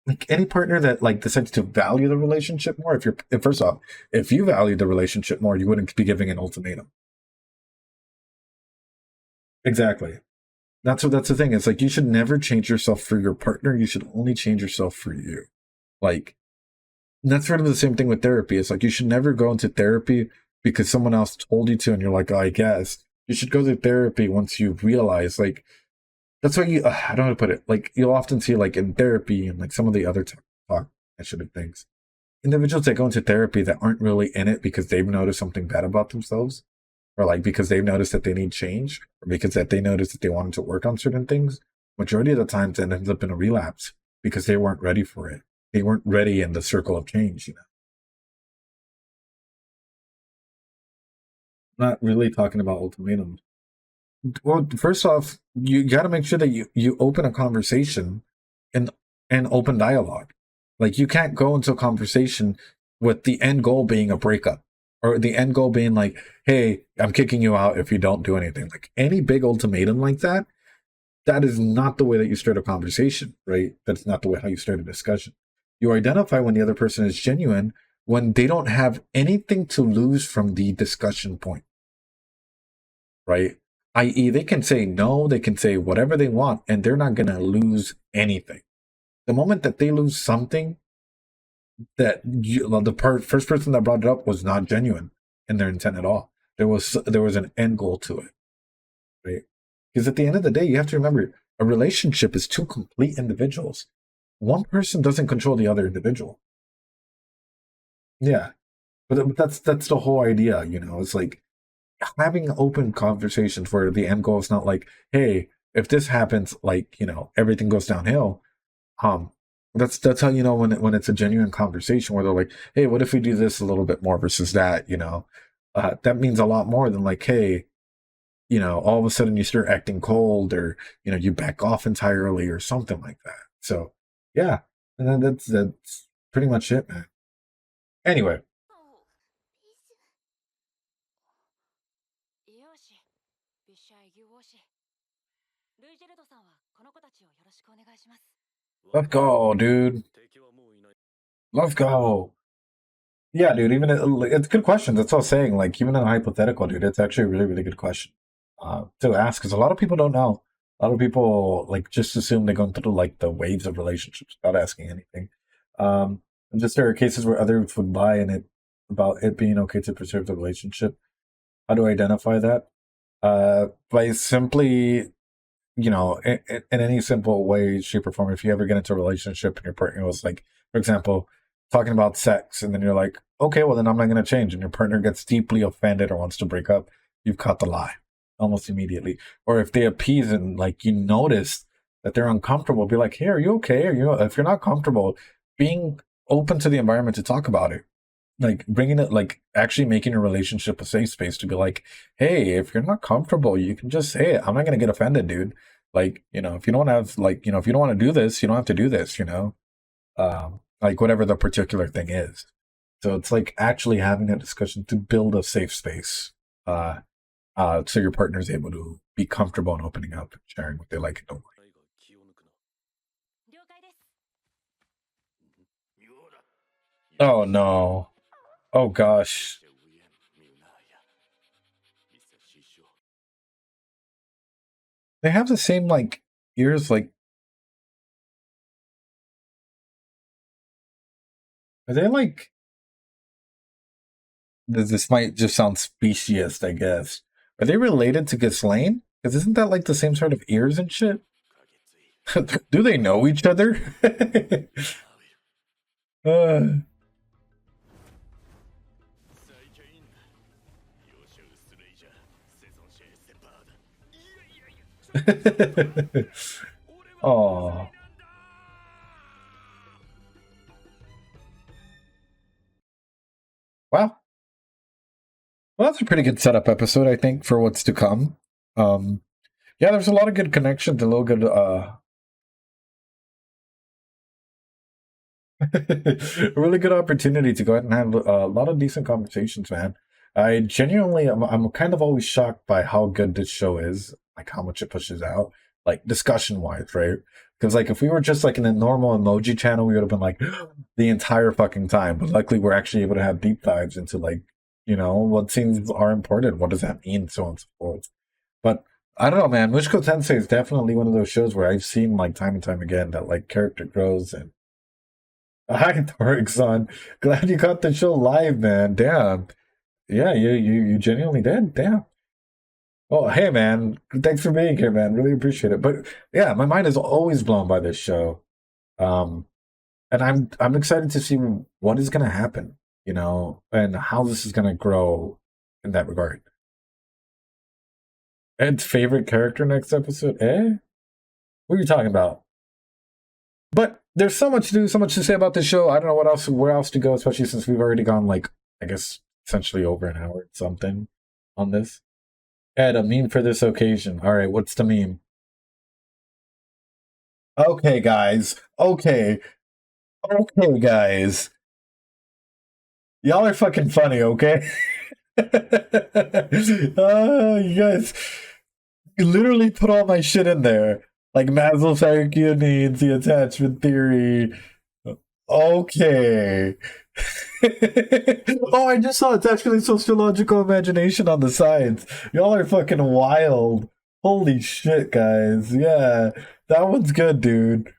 [SPEAKER 1] like any partner that like decides to value the relationship more, if first off, if you value the relationship more, you wouldn't be giving an ultimatum. Exactly. That's the thing. It's like you should never change yourself for your partner. You should only change yourself for you. Like, that's sort of the same thing with therapy. It's like you should never go into therapy because someone else told you to, and you're like, oh, I guess. You should go to therapy once you realize, like, that's why you, I don't know how to put it. Like, you'll often see, like, in therapy and, like, some of the other talk initiative things, individuals that go into therapy that aren't really in it because they've noticed something bad about themselves, or, like, because they've noticed that they need change, or because that they noticed that they wanted to work on certain things, majority of the times it ends up in a relapse because they weren't ready for it. they weren't ready in the circle of change, you know. Not really talking about ultimatums. Well, first off, you got to make sure that you open a conversation and open dialogue. Like, you can't go into a conversation with the end goal being a breakup, or the end goal being like, hey, I'm kicking you out if you don't do anything. Like, any big ultimatum like that, that is not the way that you start a conversation, right? That's not the way how you start a discussion. You identify when the other person is genuine when they don't have anything to lose from the discussion point, right? I.e., they can say no, they can say whatever they want, and they're not going to lose anything. The moment that they lose something, that first person that brought it up was not genuine in their intent at all. There was an end goal to it, right? Because at the end of the day, you have to remember, a relationship is two complete individuals. One person doesn't control the other individual. Yeah, but that's the whole idea, you know. It's like having open conversations where the end goal is not like, hey, if this happens, like, you know, everything goes downhill. That's how you know when it's a genuine conversation where they're like, hey, what if we do this a little bit more versus that, you know. That means a lot more than like, hey, you know, all of a sudden you start acting cold, or, you know, you back off entirely or something like that. So yeah, and then that's pretty much it, man. Anyway,
[SPEAKER 2] よし、ビシャイギュウォシ。ルイジェルドさんはこの子たちをよろしくお願いします。
[SPEAKER 1] let's go, dude. Let's go. Yeah, dude. Even it's a good question. That's what I was saying. Like, even in a hypothetical, dude, it's actually a really, really good question to ask, because a lot of people don't know. A lot of people like just assume they're going through like the waves of relationships without asking anything. And just there are cases where others would lie in it about it being okay to preserve the relationship. How do I identify that? By simply, you know, in any simple way, shape, or form. If you ever get into a relationship and your partner was like, for example, talking about sex, and then you're like, okay, well, then I'm not going to change, and your partner gets deeply offended or wants to break up, you've caught the lie almost immediately. Or if they appease and like you notice that they're uncomfortable, be like, hey, are you okay? Are you? If you're not comfortable, being open to the environment to talk about it, like bringing it, like actually making a relationship a safe space to be like, hey, if you're not comfortable, you can just say it. I'm not going to get offended, dude. Like, you know, if you don't have, like, you know, if you don't want to do this, you don't have to do this, you know, like whatever the particular thing is. So it's like actually having a discussion to build a safe space, so your partner is able to be comfortable in opening up and sharing what they like and don't like.
[SPEAKER 2] 了解です。
[SPEAKER 1] Oh no. Oh gosh. They have the same like ears, like, are they like, this might just sound speciest, I guess. Are they related to Ghislaine? Because isn't that like the same sort of ears and shit? Do they know each other? Oh. Wow. Well, that's a pretty good setup episode, I think, for what's to come. Yeah, there's a lot of good connections, a little good a really good opportunity to go ahead and have a lot of decent conversations, man. I genuinely, I'm kind of always shocked by how good this show is, like how much it pushes out, like discussion wise, right? Because like if we were just like in a normal emoji channel, we would have been like the entire fucking time. But luckily, we're actually able to have deep dives into like, you know, what scenes are important, what does that mean, so on and so forth. But I don't know, man. Mushoku Tensei is definitely one of those shows where I've seen like time and time again that like character grows. And hi, Torix-san. Glad you caught the show live, man. Damn. Yeah, you genuinely did. Damn. Oh, hey, man. Thanks for being here, man. Really appreciate it. But yeah, my mind is always blown by this show. Um, and I'm excited to see what is gonna happen, you know, and how this is gonna grow in that regard. Ed's favorite character next episode? Eh? What are you talking about? But there's so much to do, so much to say about this show. I don't know where else to go, especially since we've already gone like, I guess, essentially over an hour or something on this. Add a meme for this occasion. All right, what's the meme? Okay, guys. Okay, guys. Y'all are fucking funny, okay? You guys literally put all my shit in there. Like Maslow's hierarchy of needs, the attachment theory. Okay. Oh, I just saw it's actually sociological imagination on the sides. Y'all are fucking wild. Holy shit, guys. Yeah, that one's good, dude.